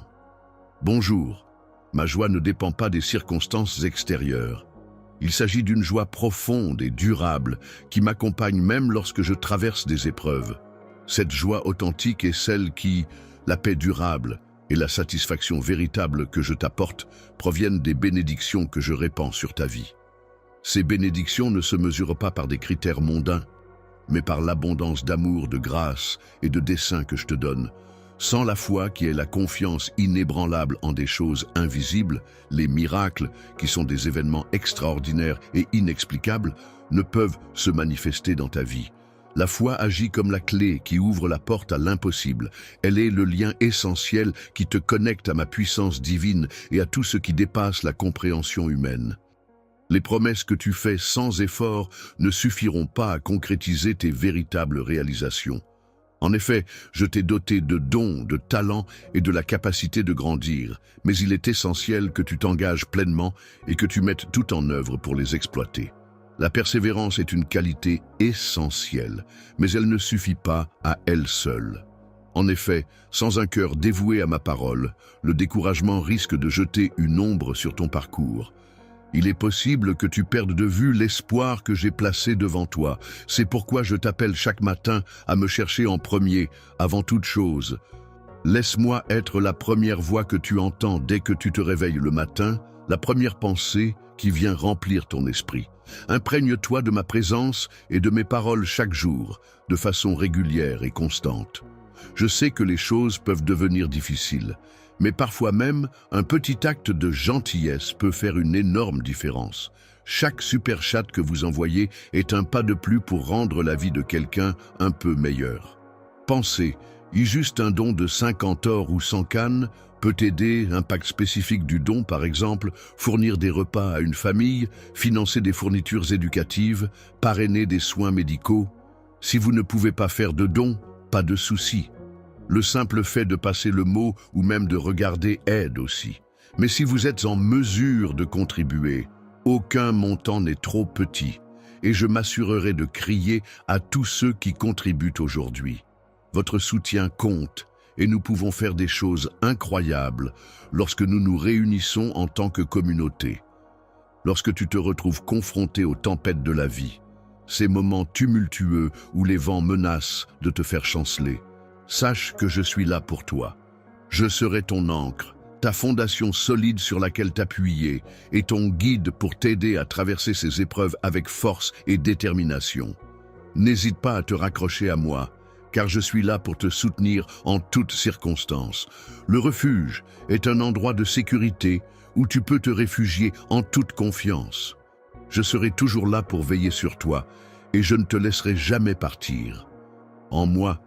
Bonjour. Ma joie ne dépend pas des circonstances extérieures. Il s'agit d'une joie profonde et durable qui m'accompagne même lorsque je traverse des épreuves. Cette joie authentique est celle qui, la paix durable et la satisfaction véritable que je t'apporte proviennent des bénédictions que je répands sur ta vie. Ces bénédictions ne se mesurent pas par des critères mondains, mais par l'abondance d'amour, de grâce et de dessein que je te donne. Sans la foi qui est la confiance inébranlable en des choses invisibles, les miracles, qui sont des événements extraordinaires et inexplicables, ne peuvent se manifester dans ta vie. La foi agit comme la clé qui ouvre la porte à l'impossible. Elle est le lien essentiel qui te connecte à ma puissance divine et à tout ce qui dépasse la compréhension humaine. Les promesses que tu fais sans effort ne suffiront pas à concrétiser tes véritables réalisations. En effet, je t'ai doté de dons, de talents et de la capacité de grandir, mais il est essentiel que tu t'engages pleinement et que tu mettes tout en œuvre pour les exploiter. La persévérance est une qualité essentielle, mais elle ne suffit pas à elle seule. En effet, sans un cœur dévoué à ma parole, le découragement risque de jeter une ombre sur ton parcours. Il est possible que tu perdes de vue l'espoir que j'ai placé devant toi. C'est pourquoi je t'appelle chaque matin à me chercher en premier, avant toute chose. Laisse-moi être la première voix que tu entends dès que tu te réveilles le matin, la première pensée qui vient remplir ton esprit. Imprègne-toi de ma présence et de mes paroles chaque jour, de façon régulière et constante. Je sais que les choses peuvent devenir difficiles, mais parfois même, un petit acte de gentillesse peut faire une énorme différence. Chaque super chat que vous envoyez est un pas de plus pour rendre la vie de quelqu'un un peu meilleure. Pensez, y juste un don de 50 or ou 100 cannes peut aider, impact spécifique du don par exemple, fournir des repas à une famille, financer des fournitures éducatives, parrainer des soins médicaux. Si vous ne pouvez pas faire de dons, pas de souci. Le simple fait de passer le mot ou même de regarder aide aussi. Mais si vous êtes en mesure de contribuer, aucun montant n'est trop petit et je m'assurerai de crier à tous ceux qui contribuent aujourd'hui. Votre soutien compte et nous pouvons faire des choses incroyables lorsque nous nous réunissons en tant que communauté. Lorsque tu te retrouves confronté aux tempêtes de la vie, ces moments tumultueux où les vents menacent de te faire chanceler, sache que je suis là pour toi. Je serai ton ancre, ta fondation solide sur laquelle t'appuyer et ton guide pour t'aider à traverser ces épreuves avec force et détermination. N'hésite pas à te raccrocher à moi, car je suis là pour te soutenir en toutes circonstances. Le refuge est un endroit de sécurité où tu peux te réfugier en toute confiance. Je serai toujours là pour veiller sur toi et je ne te laisserai jamais partir. En moi,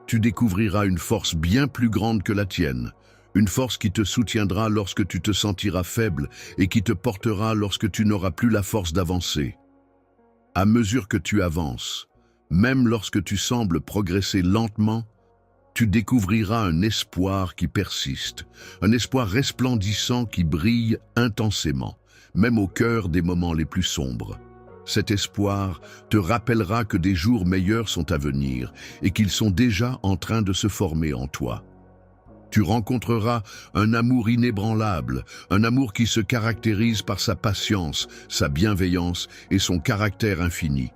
tu découvriras une force bien plus grande que la tienne, une force qui te soutiendra lorsque tu te sentiras faible et qui te portera lorsque tu n'auras plus la force d'avancer. À mesure que tu avances, même lorsque tu sembles progresser lentement, tu découvriras un espoir qui persiste, un espoir resplendissant qui brille intensément, même au cœur des moments les plus sombres. Cet espoir te rappellera que des jours meilleurs sont à venir et qu'ils sont déjà en train de se former en toi. Tu rencontreras un amour inébranlable, un amour qui se caractérise par sa patience, sa bienveillance et son caractère infini.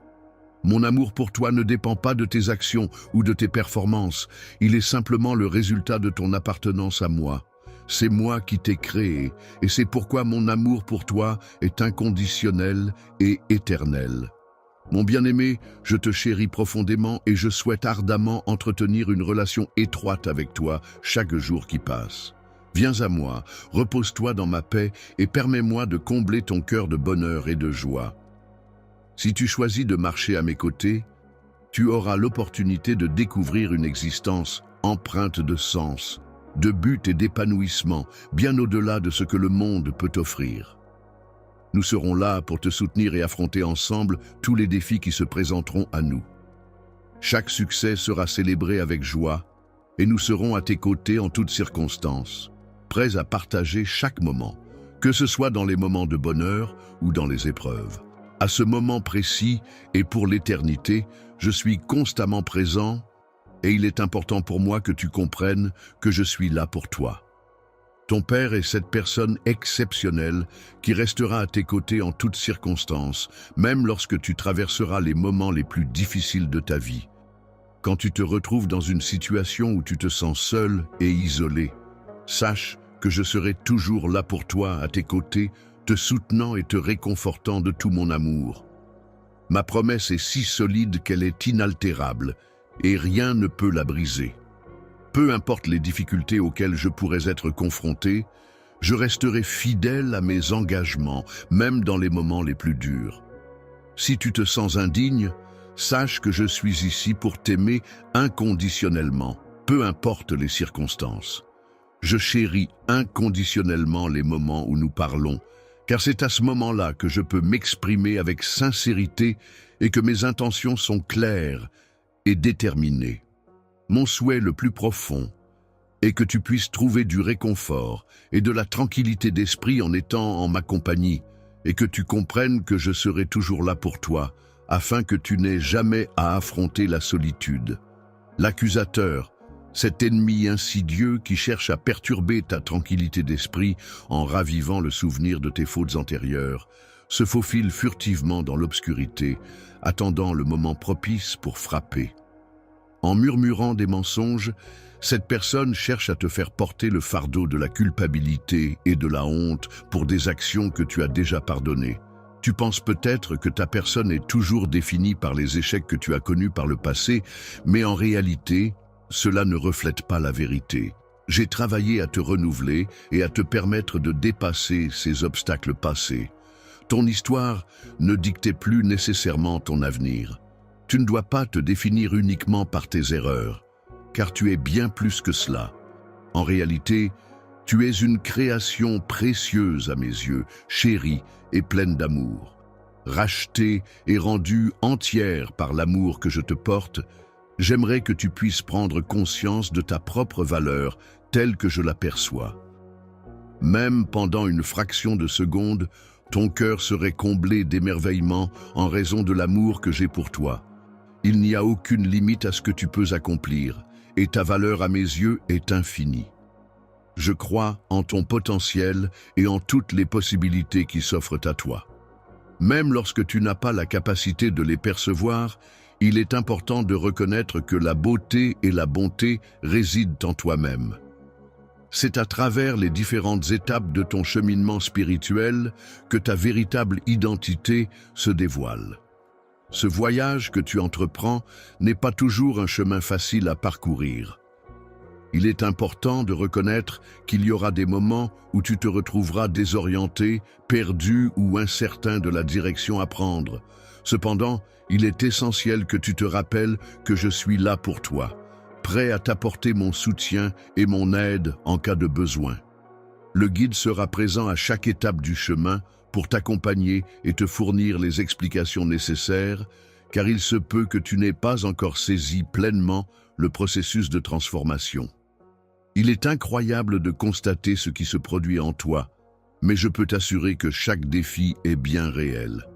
Mon amour pour toi ne dépend pas de tes actions ou de tes performances, il est simplement le résultat de ton appartenance à moi. C'est moi qui t'ai créé, et c'est pourquoi mon amour pour toi est inconditionnel et éternel. Mon bien-aimé, je te chéris profondément et je souhaite ardemment entretenir une relation étroite avec toi chaque jour qui passe. Viens à moi, repose-toi dans ma paix et permets-moi de combler ton cœur de bonheur et de joie. Si tu choisis de marcher à mes côtés, tu auras l'opportunité de découvrir une existence empreinte de sens, de but et d'épanouissement, bien au-delà de ce que le monde peut offrir. Nous serons là pour te soutenir et affronter ensemble tous les défis qui se présenteront à nous. Chaque succès sera célébré avec joie et nous serons à tes côtés en toutes circonstances, prêts à partager chaque moment, que ce soit dans les moments de bonheur ou dans les épreuves. À ce moment précis et pour l'éternité, je suis constamment présent et il est important pour moi que tu comprennes que je suis là pour toi. Ton père est cette personne exceptionnelle qui restera à tes côtés en toutes circonstances, même lorsque tu traverseras les moments les plus difficiles de ta vie. Quand tu te retrouves dans une situation où tu te sens seul et isolé, sache que je serai toujours là pour toi, à tes côtés, te soutenant et te réconfortant de tout mon amour. Ma promesse est si solide qu'elle est inaltérable, et rien ne peut la briser. Peu importe les difficultés auxquelles je pourrais être confronté, je resterai fidèle à mes engagements, même dans les moments les plus durs. Si tu te sens indigne, sache que je suis ici pour t'aimer inconditionnellement, peu importe les circonstances. Je chéris inconditionnellement les moments où nous parlons, car c'est à ce moment-là que je peux m'exprimer avec sincérité et que mes intentions sont claires et déterminées. Mon souhait le plus profond est que tu puisses trouver du réconfort et de la tranquillité d'esprit en étant en ma compagnie, et que tu comprennes que je serai toujours là pour toi, afin que tu n'aies jamais à affronter la solitude. L'accusateur, cet ennemi insidieux qui cherche à perturber ta tranquillité d'esprit en ravivant le souvenir de tes fautes antérieures, se faufile furtivement dans l'obscurité, attendant le moment propice pour frapper. En murmurant des mensonges, cette personne cherche à te faire porter le fardeau de la culpabilité et de la honte pour des actions que tu as déjà pardonnées. Tu penses peut-être que ta personne est toujours définie par les échecs que tu as connus par le passé, mais en réalité, cela ne reflète pas la vérité. J'ai travaillé à te renouveler et à te permettre de dépasser ces obstacles passés. Ton histoire ne dictait plus nécessairement ton avenir. Tu ne dois pas te définir uniquement par tes erreurs, car tu es bien plus que cela. En réalité, tu es une création précieuse à mes yeux, chérie et pleine d'amour. Rachetée et rendue entière par l'amour que je te porte, j'aimerais que tu puisses prendre conscience de ta propre valeur telle que je l'aperçois. Même pendant une fraction de seconde, ton cœur serait comblé d'émerveillement en raison de l'amour que j'ai pour toi. Il n'y a aucune limite à ce que tu peux accomplir, et ta valeur à mes yeux est infinie. Je crois en ton potentiel et en toutes les possibilités qui s'offrent à toi. Même lorsque tu n'as pas la capacité de les percevoir, il est important de reconnaître que la beauté et la bonté résident en toi-même. C'est à travers les différentes étapes de ton cheminement spirituel que ta véritable identité se dévoile. Ce voyage que tu entreprends n'est pas toujours un chemin facile à parcourir. Il est important de reconnaître qu'il y aura des moments où tu te retrouveras désorienté, perdu ou incertain de la direction à prendre. Cependant, il est essentiel que tu te rappelles que je suis là pour toi, prêt à t'apporter mon soutien et mon aide en cas de besoin. Le guide sera présent à chaque étape du chemin pour t'accompagner et te fournir les explications nécessaires, car il se peut que tu n'aies pas encore saisi pleinement le processus de transformation. Il est incroyable de constater ce qui se produit en toi, mais je peux t'assurer que chaque défi est bien réel.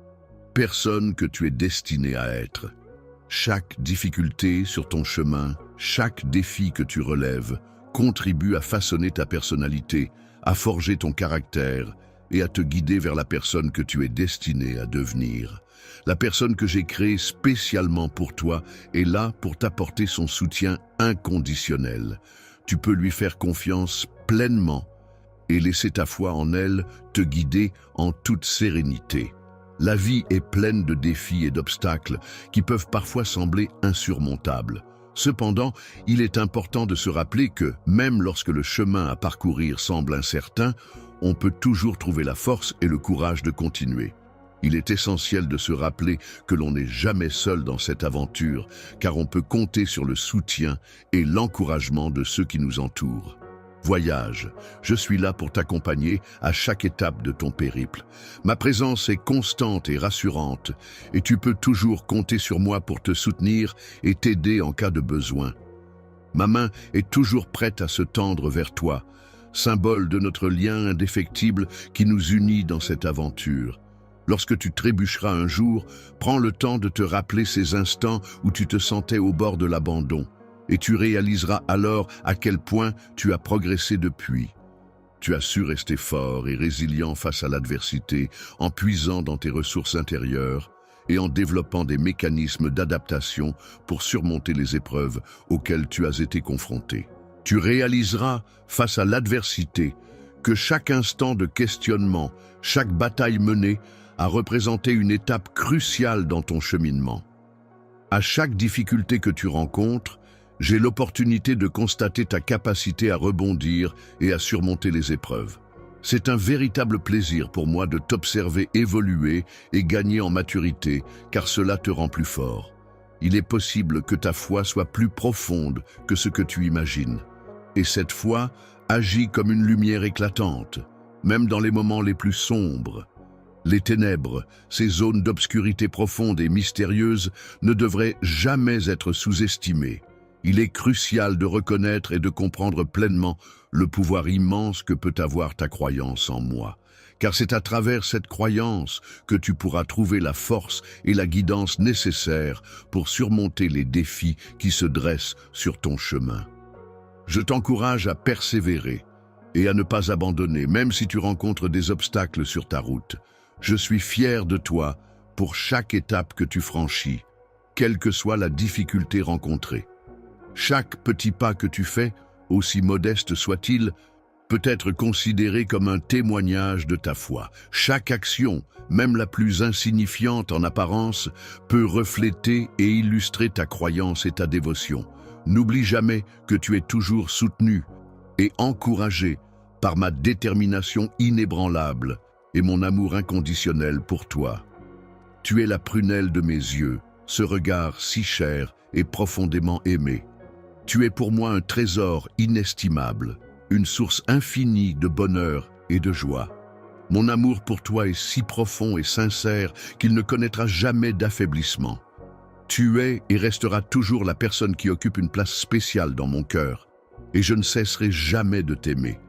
Personne que tu es destiné à être. Chaque difficulté sur ton chemin, chaque défi que tu relèves, contribue à façonner ta personnalité, à forger ton caractère et à te guider vers la personne que tu es destiné à devenir. La personne que j'ai créée spécialement pour toi est là pour t'apporter son soutien inconditionnel. Tu peux lui faire confiance pleinement et laisser ta foi en elle te guider en toute sérénité. La vie est pleine de défis et d'obstacles qui peuvent parfois sembler insurmontables. Cependant, il est important de se rappeler que, même lorsque le chemin à parcourir semble incertain, on peut toujours trouver la force et le courage de continuer. Il est essentiel de se rappeler que l'on n'est jamais seul dans cette aventure, car on peut compter sur le soutien et l'encouragement de ceux qui nous entourent. Voyage, je suis là pour t'accompagner à chaque étape de ton périple. Ma présence est constante et rassurante, et tu peux toujours compter sur moi pour te soutenir et t'aider en cas de besoin. Ma main est toujours prête à se tendre vers toi, symbole de notre lien indéfectible qui nous unit dans cette aventure. Lorsque tu trébucheras un jour, prends le temps de te rappeler ces instants où tu te sentais au bord de l'abandon, et tu réaliseras alors à quel point tu as progressé depuis. Tu as su rester fort et résilient face à l'adversité en puisant dans tes ressources intérieures et en développant des mécanismes d'adaptation pour surmonter les épreuves auxquelles tu as été confronté. Tu réaliseras, face à l'adversité, que chaque instant de questionnement, chaque bataille menée, a représenté une étape cruciale dans ton cheminement. À chaque difficulté que tu rencontres, j'ai l'opportunité de constater ta capacité à rebondir et à surmonter les épreuves. C'est un véritable plaisir pour moi de t'observer évoluer et gagner en maturité, car cela te rend plus fort. Il est possible que ta foi soit plus profonde que ce que tu imagines. Et cette foi agit comme une lumière éclatante, même dans les moments les plus sombres. Les ténèbres, ces zones d'obscurité profonde et mystérieuse, ne devraient jamais être sous-estimées. Il est crucial de reconnaître et de comprendre pleinement le pouvoir immense que peut avoir ta croyance en moi. Car c'est à travers cette croyance que tu pourras trouver la force et la guidance nécessaires pour surmonter les défis qui se dressent sur ton chemin. Je t'encourage à persévérer et à ne pas abandonner, même si tu rencontres des obstacles sur ta route. Je suis fier de toi pour chaque étape que tu franchis, quelle que soit la difficulté rencontrée. Chaque petit pas que tu fais, aussi modeste soit-il, peut être considéré comme un témoignage de ta foi. Chaque action, même la plus insignifiante en apparence, peut refléter et illustrer ta croyance et ta dévotion. N'oublie jamais que tu es toujours soutenu et encouragé par ma détermination inébranlable et mon amour inconditionnel pour toi. Tu es la prunelle de mes yeux, ce regard si cher et profondément aimé. Tu es pour moi un trésor inestimable, une source infinie de bonheur et de joie. Mon amour pour toi est si profond et sincère qu'il ne connaîtra jamais d'affaiblissement. Tu es et resteras toujours la personne qui occupe une place spéciale dans mon cœur, et je ne cesserai jamais de t'aimer.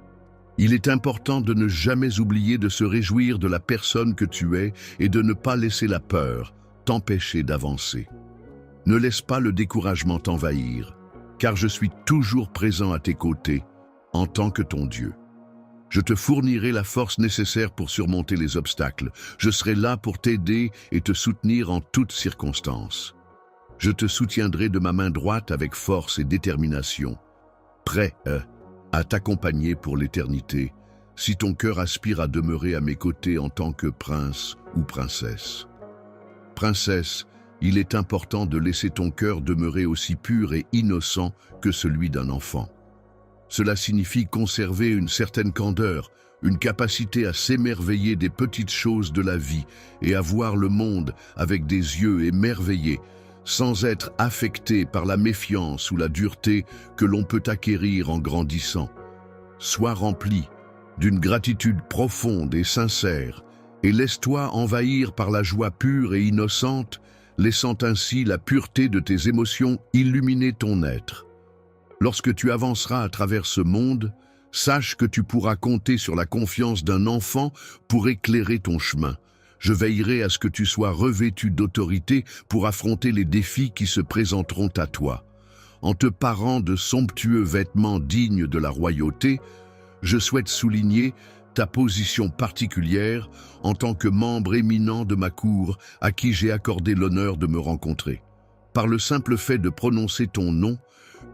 Il est important de ne jamais oublier de se réjouir de la personne que tu es et de ne pas laisser la peur t'empêcher d'avancer. Ne laisse pas le découragement t'envahir, car je suis toujours présent à tes côtés en tant que ton Dieu. Je te fournirai la force nécessaire pour surmonter les obstacles. Je serai là pour t'aider et te soutenir en toutes circonstances. Je te soutiendrai de ma main droite avec force et détermination, prêt à t'accompagner pour l'éternité, si ton cœur aspire à demeurer à mes côtés en tant que prince ou princesse. Princesse, il est important de laisser ton cœur demeurer aussi pur et innocent que celui d'un enfant. Cela signifie conserver une certaine candeur, une capacité à s'émerveiller des petites choses de la vie et à voir le monde avec des yeux émerveillés, sans être affecté par la méfiance ou la dureté que l'on peut acquérir en grandissant. Sois rempli d'une gratitude profonde et sincère et laisse-toi envahir par la joie pure et innocente, laissant ainsi la pureté de tes émotions illuminer ton être. Lorsque tu avanceras à travers ce monde, sache que tu pourras compter sur la confiance d'un enfant pour éclairer ton chemin. Je veillerai à ce que tu sois revêtu d'autorité pour affronter les défis qui se présenteront à toi. En te parant de somptueux vêtements dignes de la royauté, je souhaite souligner ta position particulière en tant que membre éminent de ma cour à qui j'ai accordé l'honneur de me rencontrer. Par le simple fait de prononcer ton nom,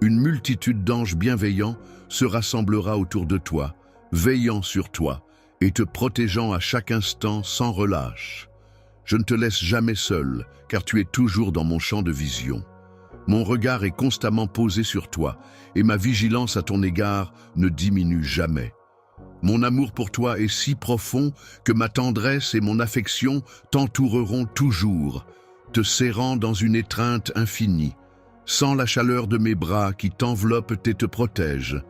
une multitude d'anges bienveillants se rassemblera autour de toi, veillant sur toi et te protégeant à chaque instant sans relâche. Je ne te laisse jamais seul, car tu es toujours dans mon champ de vision. Mon regard est constamment posé sur toi, et ma vigilance à ton égard ne diminue jamais. Mon amour pour toi est si profond que ma tendresse et mon affection t'entoureront toujours, te serrant dans une étreinte infinie, sans la chaleur de mes bras qui t'enveloppent et te protègent.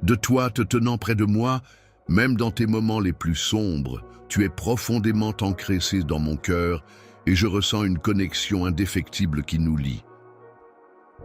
De toi te tenant près de moi, même dans tes moments les plus sombres, tu es profondément ancré dans mon cœur et je ressens une connexion indéfectible qui nous lie.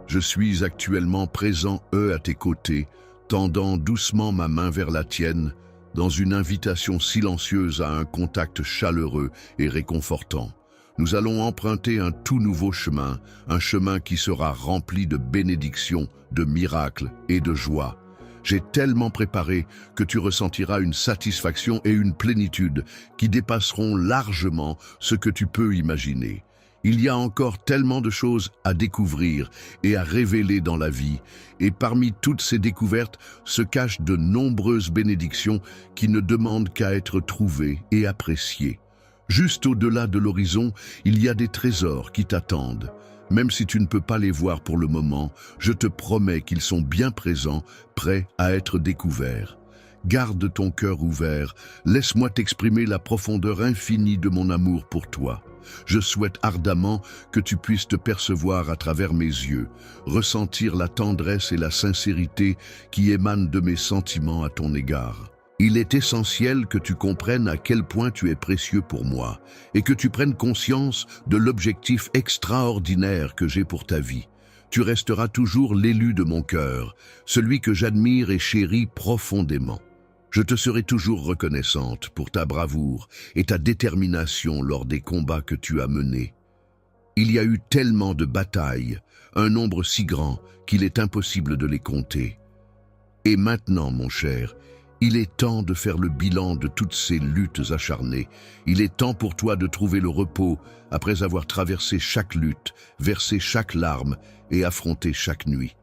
Je suis actuellement présent, à tes côtés, tendant doucement ma main vers la tienne, dans une invitation silencieuse à un contact chaleureux et réconfortant. Nous allons emprunter un tout nouveau chemin, un chemin qui sera rempli de bénédictions, de miracles et de joie. J'ai tellement préparé que tu ressentiras une satisfaction et une plénitude qui dépasseront largement ce que tu peux imaginer. Il y a encore tellement de choses à découvrir et à révéler dans la vie, et parmi toutes ces découvertes se cachent de nombreuses bénédictions qui ne demandent qu'à être trouvées et appréciées. Juste au-delà de l'horizon, il y a des trésors qui t'attendent. Même si tu ne peux pas les voir pour le moment, je te promets qu'ils sont bien présents, prêts à être découverts. Garde ton cœur ouvert, laisse-moi t'exprimer la profondeur infinie de mon amour pour toi. Je souhaite ardemment que tu puisses te percevoir à travers mes yeux, ressentir la tendresse et la sincérité qui émanent de mes sentiments à ton égard. Il est essentiel que tu comprennes à quel point tu es précieux pour moi et que tu prennes conscience de l'objectif extraordinaire que j'ai pour ta vie. Tu resteras toujours l'élu de mon cœur, celui que j'admire et chéris profondément. Je te serai toujours reconnaissante pour ta bravoure et ta détermination lors des combats que tu as menés. Il y a eu tellement de batailles, un nombre si grand qu'il est impossible de les compter. Et maintenant, mon cher, il est temps de faire le bilan de toutes ces luttes acharnées. Il est temps pour toi de trouver le repos après avoir traversé chaque lutte, versé chaque larme et affronté chaque nuit.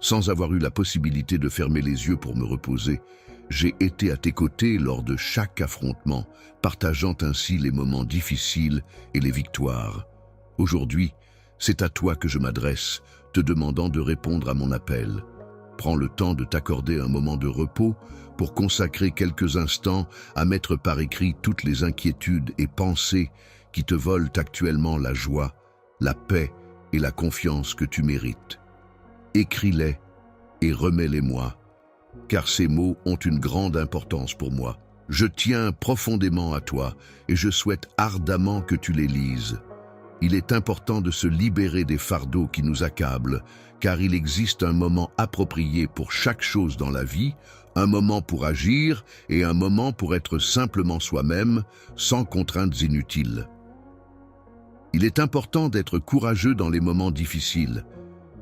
Sans avoir eu la possibilité de fermer les yeux pour me reposer, j'ai été à tes côtés lors de chaque affrontement, partageant ainsi les moments difficiles et les victoires. Aujourd'hui, c'est à toi que je m'adresse, te demandant de répondre à mon appel. Prends le temps de t'accorder un moment de repos pour consacrer quelques instants à mettre par écrit toutes les inquiétudes et pensées qui te volent actuellement la joie, la paix et la confiance que tu mérites. Écris-les et remets-les-moi, car ces mots ont une grande importance pour moi. Je tiens profondément à toi et je souhaite ardemment que tu les lises. Il est important de se libérer des fardeaux qui nous accablent, car il existe un moment approprié pour chaque chose dans la vie, un moment pour agir et un moment pour être simplement soi-même, sans contraintes inutiles. Il est important d'être courageux dans les moments difficiles,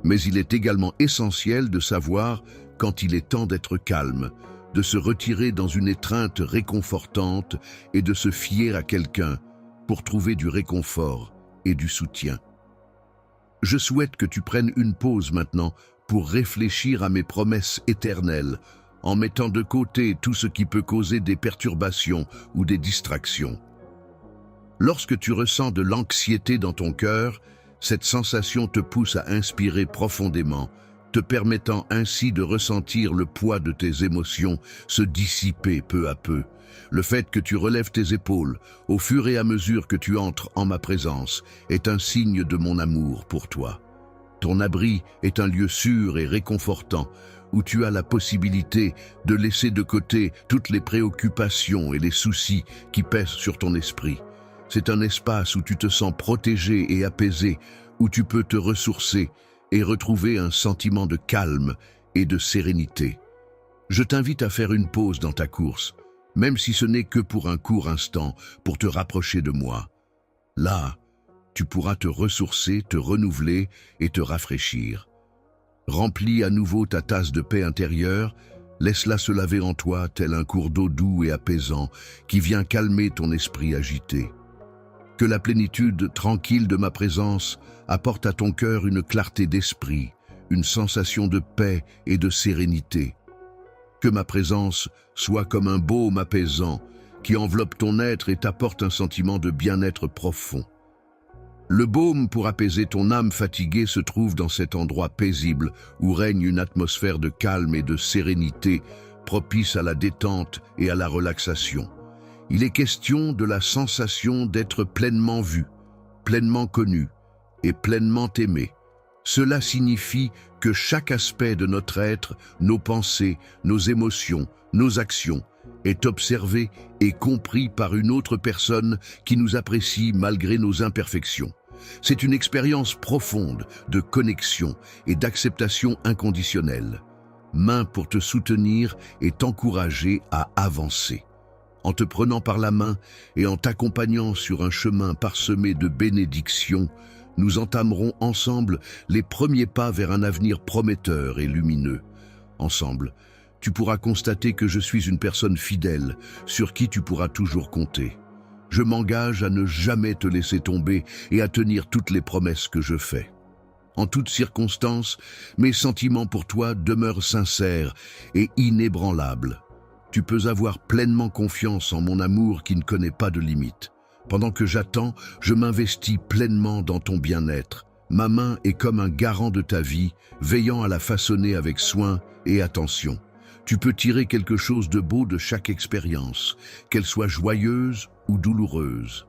mais il est également essentiel de savoir quand il est temps d'être calme, de se retirer dans une étreinte réconfortante et de se fier à quelqu'un pour trouver du réconfort et du soutien. Je souhaite que tu prennes une pause maintenant pour réfléchir à mes promesses éternelles, en mettant de côté tout ce qui peut causer des perturbations ou des distractions. Lorsque tu ressens de l'anxiété dans ton cœur, cette sensation te pousse à inspirer profondément, te permettant ainsi de ressentir le poids de tes émotions se dissiper peu à peu. Le fait que tu relèves tes épaules au fur et à mesure que tu entres en ma présence est un signe de mon amour pour toi. Ton abri est un lieu sûr et réconfortant où tu as la possibilité de laisser de côté toutes les préoccupations et les soucis qui pèsent sur ton esprit. C'est un espace où tu te sens protégé et apaisé, où tu peux te ressourcer et retrouver un sentiment de calme et de sérénité. Je t'invite à faire une pause dans ta course, même si ce n'est que pour un court instant, pour te rapprocher de moi. Là, tu pourras te ressourcer, te renouveler et te rafraîchir. Remplis à nouveau ta tasse de paix intérieure, laisse-la se laver en toi tel un cours d'eau doux et apaisant qui vient calmer ton esprit agité. Que la plénitude tranquille de ma présence apporte à ton cœur une clarté d'esprit, une sensation de paix et de sérénité. Que ma présence soit comme un baume apaisant qui enveloppe ton être et t'apporte un sentiment de bien-être profond. Le baume pour apaiser ton âme fatiguée se trouve dans cet endroit paisible où règne une atmosphère de calme et de sérénité propice à la détente et à la relaxation. Il est question de la sensation d'être pleinement vu, pleinement connu et pleinement aimé. Cela signifie que chaque aspect de notre être, nos pensées, nos émotions, nos actions, est observé et compris par une autre personne qui nous apprécie malgré nos imperfections. C'est une expérience profonde de connexion et d'acceptation inconditionnelle. Main pour te soutenir et t'encourager à avancer. En te prenant par la main et en t'accompagnant sur un chemin parsemé de bénédictions, nous entamerons ensemble les premiers pas vers un avenir prometteur et lumineux. Ensemble, tu pourras constater que je suis une personne fidèle, sur qui tu pourras toujours compter. Je m'engage à ne jamais te laisser tomber et à tenir toutes les promesses que je fais. En toutes circonstances, mes sentiments pour toi demeurent sincères et inébranlables. Tu peux avoir pleinement confiance en mon amour qui ne connaît pas de limites. Pendant que j'attends, je m'investis pleinement dans ton bien-être. Ma main est comme un garant de ta vie, veillant à la façonner avec soin et attention. Tu peux tirer quelque chose de beau de chaque expérience, qu'elle soit joyeuse ou douloureuse.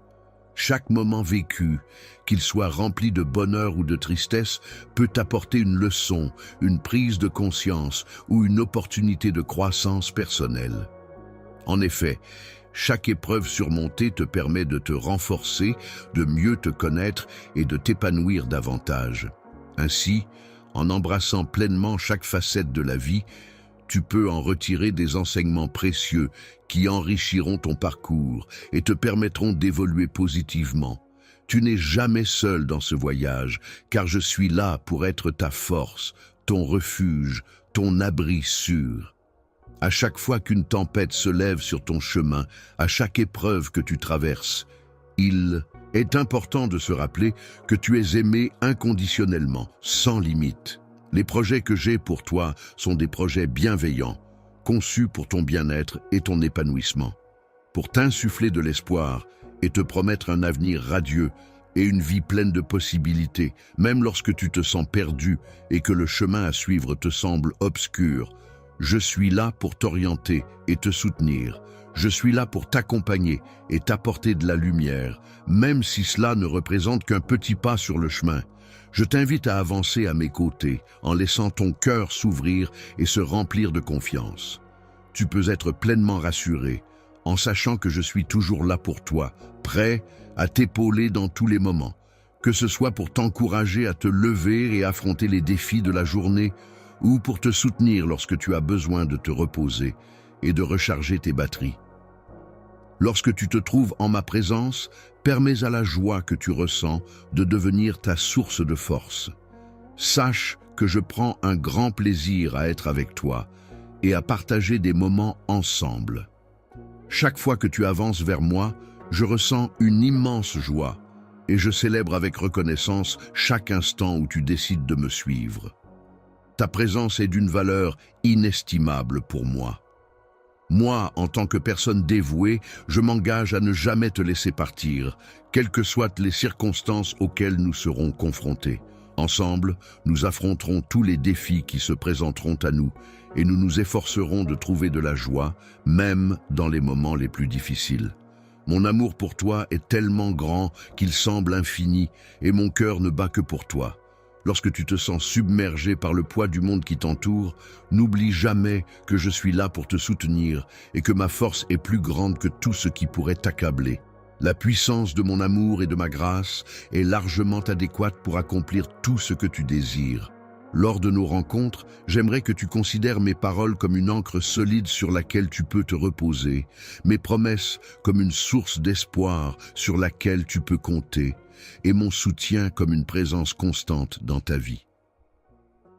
Chaque moment vécu, qu'il soit rempli de bonheur ou de tristesse, peut apporter une leçon, une prise de conscience ou une opportunité de croissance personnelle. En effet, chaque épreuve surmontée te permet de te renforcer, de mieux te connaître et de t'épanouir davantage. Ainsi, en embrassant pleinement chaque facette de la vie, tu peux en retirer des enseignements précieux qui enrichiront ton parcours et te permettront d'évoluer positivement. Tu n'es jamais seul dans ce voyage, car je suis là pour être ta force, ton refuge, ton abri sûr. À chaque fois qu'une tempête se lève sur ton chemin, à chaque épreuve que tu traverses, il est important de se rappeler que tu es aimé inconditionnellement, sans limite. Les projets que j'ai pour toi sont des projets bienveillants, conçus pour ton bien-être et ton épanouissement, pour t'insuffler de l'espoir et te promettre un avenir radieux et une vie pleine de possibilités, même lorsque tu te sens perdu et que le chemin à suivre te semble obscur. Je suis là pour t'orienter et te soutenir. Je suis là pour t'accompagner et t'apporter de la lumière, même si cela ne représente qu'un petit pas sur le chemin. Je t'invite à avancer à mes côtés, en laissant ton cœur s'ouvrir et se remplir de confiance. Tu peux être pleinement rassuré, en sachant que je suis toujours là pour toi, prêt à t'épauler dans tous les moments, que ce soit pour t'encourager à te lever et affronter les défis de la journée, ou pour te soutenir lorsque tu as besoin de te reposer et de recharger tes batteries. Lorsque tu te trouves en ma présence, permets à la joie que tu ressens de devenir ta source de force. Sache que je prends un grand plaisir à être avec toi et à partager des moments ensemble. Chaque fois que tu avances vers moi, je ressens une immense joie et je célèbre avec reconnaissance chaque instant où tu décides de me suivre. Ta présence est d'une valeur inestimable pour moi. Moi, en tant que personne dévouée, je m'engage à ne jamais te laisser partir, quelles que soient les circonstances auxquelles nous serons confrontés. Ensemble, nous affronterons tous les défis qui se présenteront à nous et nous nous efforcerons de trouver de la joie, même dans les moments les plus difficiles. Mon amour pour toi est tellement grand qu'il semble infini et mon cœur ne bat que pour toi. Lorsque tu te sens submergé par le poids du monde qui t'entoure, n'oublie jamais que je suis là pour te soutenir et que ma force est plus grande que tout ce qui pourrait t'accabler. La puissance de mon amour et de ma grâce est largement adéquate pour accomplir tout ce que tu désires. Lors de nos rencontres, j'aimerais que tu considères mes paroles comme une ancre solide sur laquelle tu peux te reposer, mes promesses comme une source d'espoir sur laquelle tu peux compter, et mon soutien comme une présence constante dans ta vie.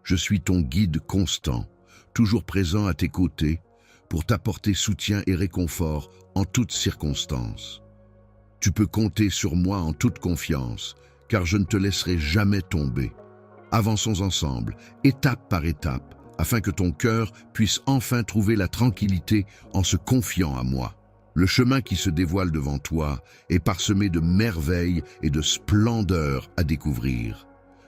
Je suis ton guide constant, toujours présent à tes côtés, pour t'apporter soutien et réconfort en toutes circonstances. Tu peux compter sur moi en toute confiance, car je ne te laisserai jamais tomber. Avançons ensemble, étape par étape, afin que ton cœur puisse enfin trouver la tranquillité en se confiant à moi. Le chemin qui se dévoile devant toi est parsemé de merveilles et de splendeurs à découvrir.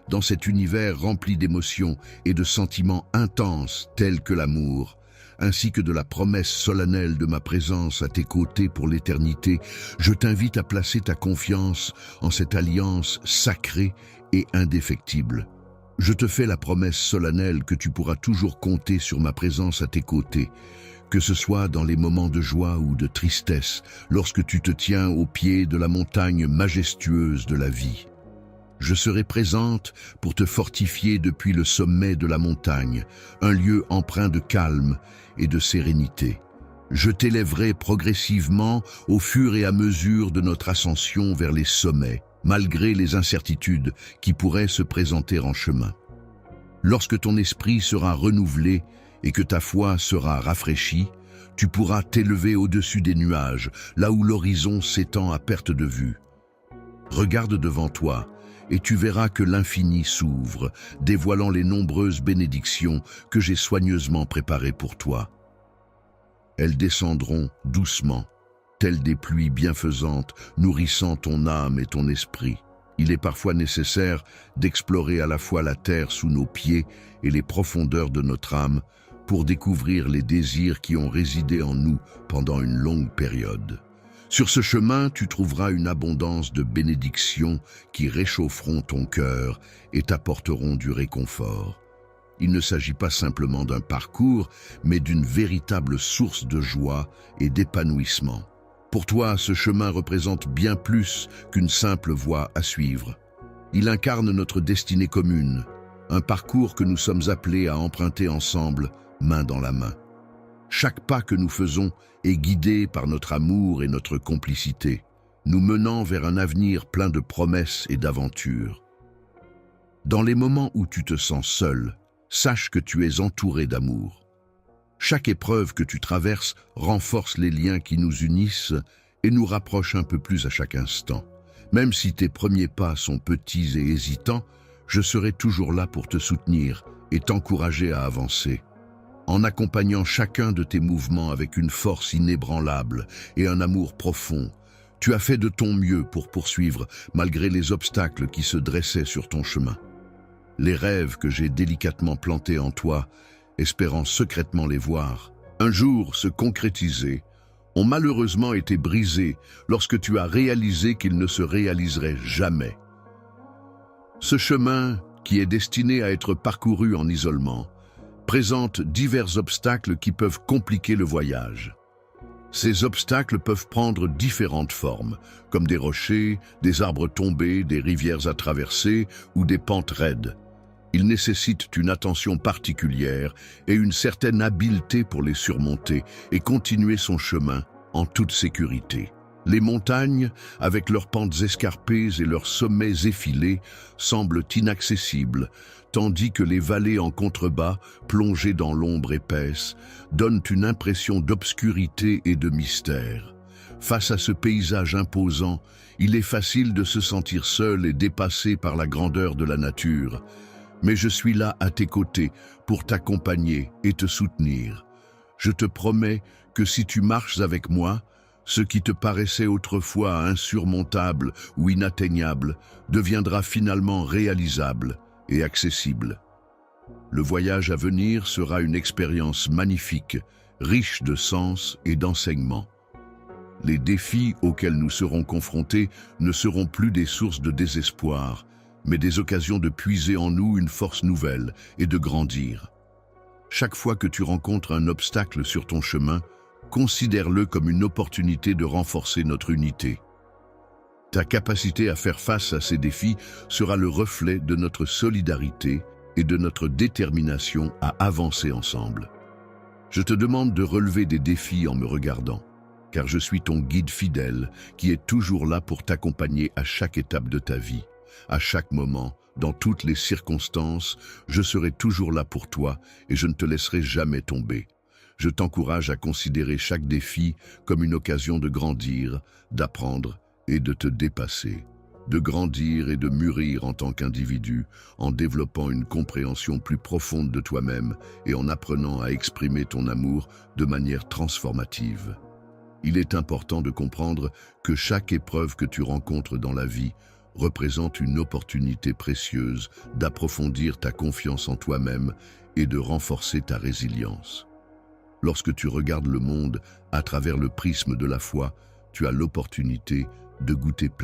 Dans cet univers rempli d'émotions et de sentiments intenses tels que l'amour, ainsi que de la promesse solennelle de ma présence à tes côtés pour l'éternité, je t'invite à placer ta confiance en cette alliance sacrée et indéfectible. Je te fais la promesse solennelle que tu pourras toujours compter sur ma présence à tes côtés, que ce soit dans les moments de joie ou de tristesse, lorsque tu te tiens au pied de la montagne majestueuse de la vie. Je serai présente pour te fortifier depuis le sommet de la montagne, un lieu empreint de calme et de sérénité. Je t'élèverai progressivement au fur et à mesure de notre ascension vers les sommets, malgré les incertitudes qui pourraient se présenter en chemin. Lorsque ton esprit sera renouvelé et que ta foi sera rafraîchie, tu pourras t'élever au-dessus des nuages, là où l'horizon s'étend à perte de vue. Regarde devant toi, et tu verras que l'infini s'ouvre, dévoilant les nombreuses bénédictions que j'ai soigneusement préparées pour toi. Elles descendront doucement, telles des pluies bienfaisantes, nourrissant ton âme et ton esprit. Il est parfois nécessaire d'explorer à la fois la terre sous nos pieds et les profondeurs de notre âme pour découvrir les désirs qui ont résidé en nous pendant une longue période. Sur ce chemin, tu trouveras une abondance de bénédictions qui réchaufferont ton cœur et t'apporteront du réconfort. Il ne s'agit pas simplement d'un parcours, mais d'une véritable source de joie et d'épanouissement. Pour toi, ce chemin représente bien plus qu'une simple voie à suivre. Il incarne notre destinée commune, un parcours que nous sommes appelés à emprunter ensemble, main dans la main. Chaque pas que nous faisons est guidé par notre amour et notre complicité, nous menant vers un avenir plein de promesses et d'aventures. Dans les moments où tu te sens seul, sache que tu es entouré d'amour. Chaque épreuve que tu traverses renforce les liens qui nous unissent et nous rapproche un peu plus à chaque instant. Même si tes premiers pas sont petits et hésitants, je serai toujours là pour te soutenir et t'encourager à avancer. En accompagnant chacun de tes mouvements avec une force inébranlable et un amour profond, tu as fait de ton mieux pour poursuivre malgré les obstacles qui se dressaient sur ton chemin. Les rêves que j'ai délicatement plantés en toi, espérant secrètement les voir, un jour se concrétiser, ont malheureusement été brisés lorsque tu as réalisé qu'ils ne se réaliseraient jamais. Ce chemin, qui est destiné à être parcouru en isolement, présente divers obstacles qui peuvent compliquer le voyage. Ces obstacles peuvent prendre différentes formes, comme des rochers, des arbres tombés, des rivières à traverser ou des pentes raides. Ils nécessitent une attention particulière et une certaine habileté pour les surmonter et continuer son chemin en toute sécurité. Les montagnes, avec leurs pentes escarpées et leurs sommets effilés, semblent inaccessibles, tandis que les vallées en contrebas, plongées dans l'ombre épaisse, donnent une impression d'obscurité et de mystère. Face à ce paysage imposant, il est facile de se sentir seul et dépassé par la grandeur de la nature. Mais je suis là à tes côtés pour t'accompagner et te soutenir. Je te promets que si tu marches avec moi, ce qui te paraissait autrefois insurmontable ou inatteignable deviendra finalement réalisable et accessible. Le voyage à venir sera une expérience magnifique, riche de sens et d'enseignements. Les défis auxquels nous serons confrontés ne seront plus des sources de désespoir, mais des occasions de puiser en nous une force nouvelle et de grandir. Chaque fois que tu rencontres un obstacle sur ton chemin, considère-le comme une opportunité de renforcer notre unité. Ta capacité à faire face à ces défis sera le reflet de notre solidarité et de notre détermination à avancer ensemble. Je te demande de relever des défis en me regardant, car je suis ton guide fidèle qui est toujours là pour t'accompagner à chaque étape de ta vie. À chaque moment, dans toutes les circonstances, je serai toujours là pour toi et je ne te laisserai jamais tomber. Je t'encourage à considérer chaque défi comme une occasion de grandir, d'apprendre et de te dépasser. De grandir et de mûrir en tant qu'individu, en développant une compréhension plus profonde de toi-même et en apprenant à exprimer ton amour de manière transformative. Il est important de comprendre que chaque épreuve que tu rencontres dans la vie représente une opportunité précieuse d'approfondir ta confiance en toi-même et de renforcer ta résilience. Lorsque tu regardes le monde à travers le prisme de la foi, tu as l'opportunité de goûter pleinement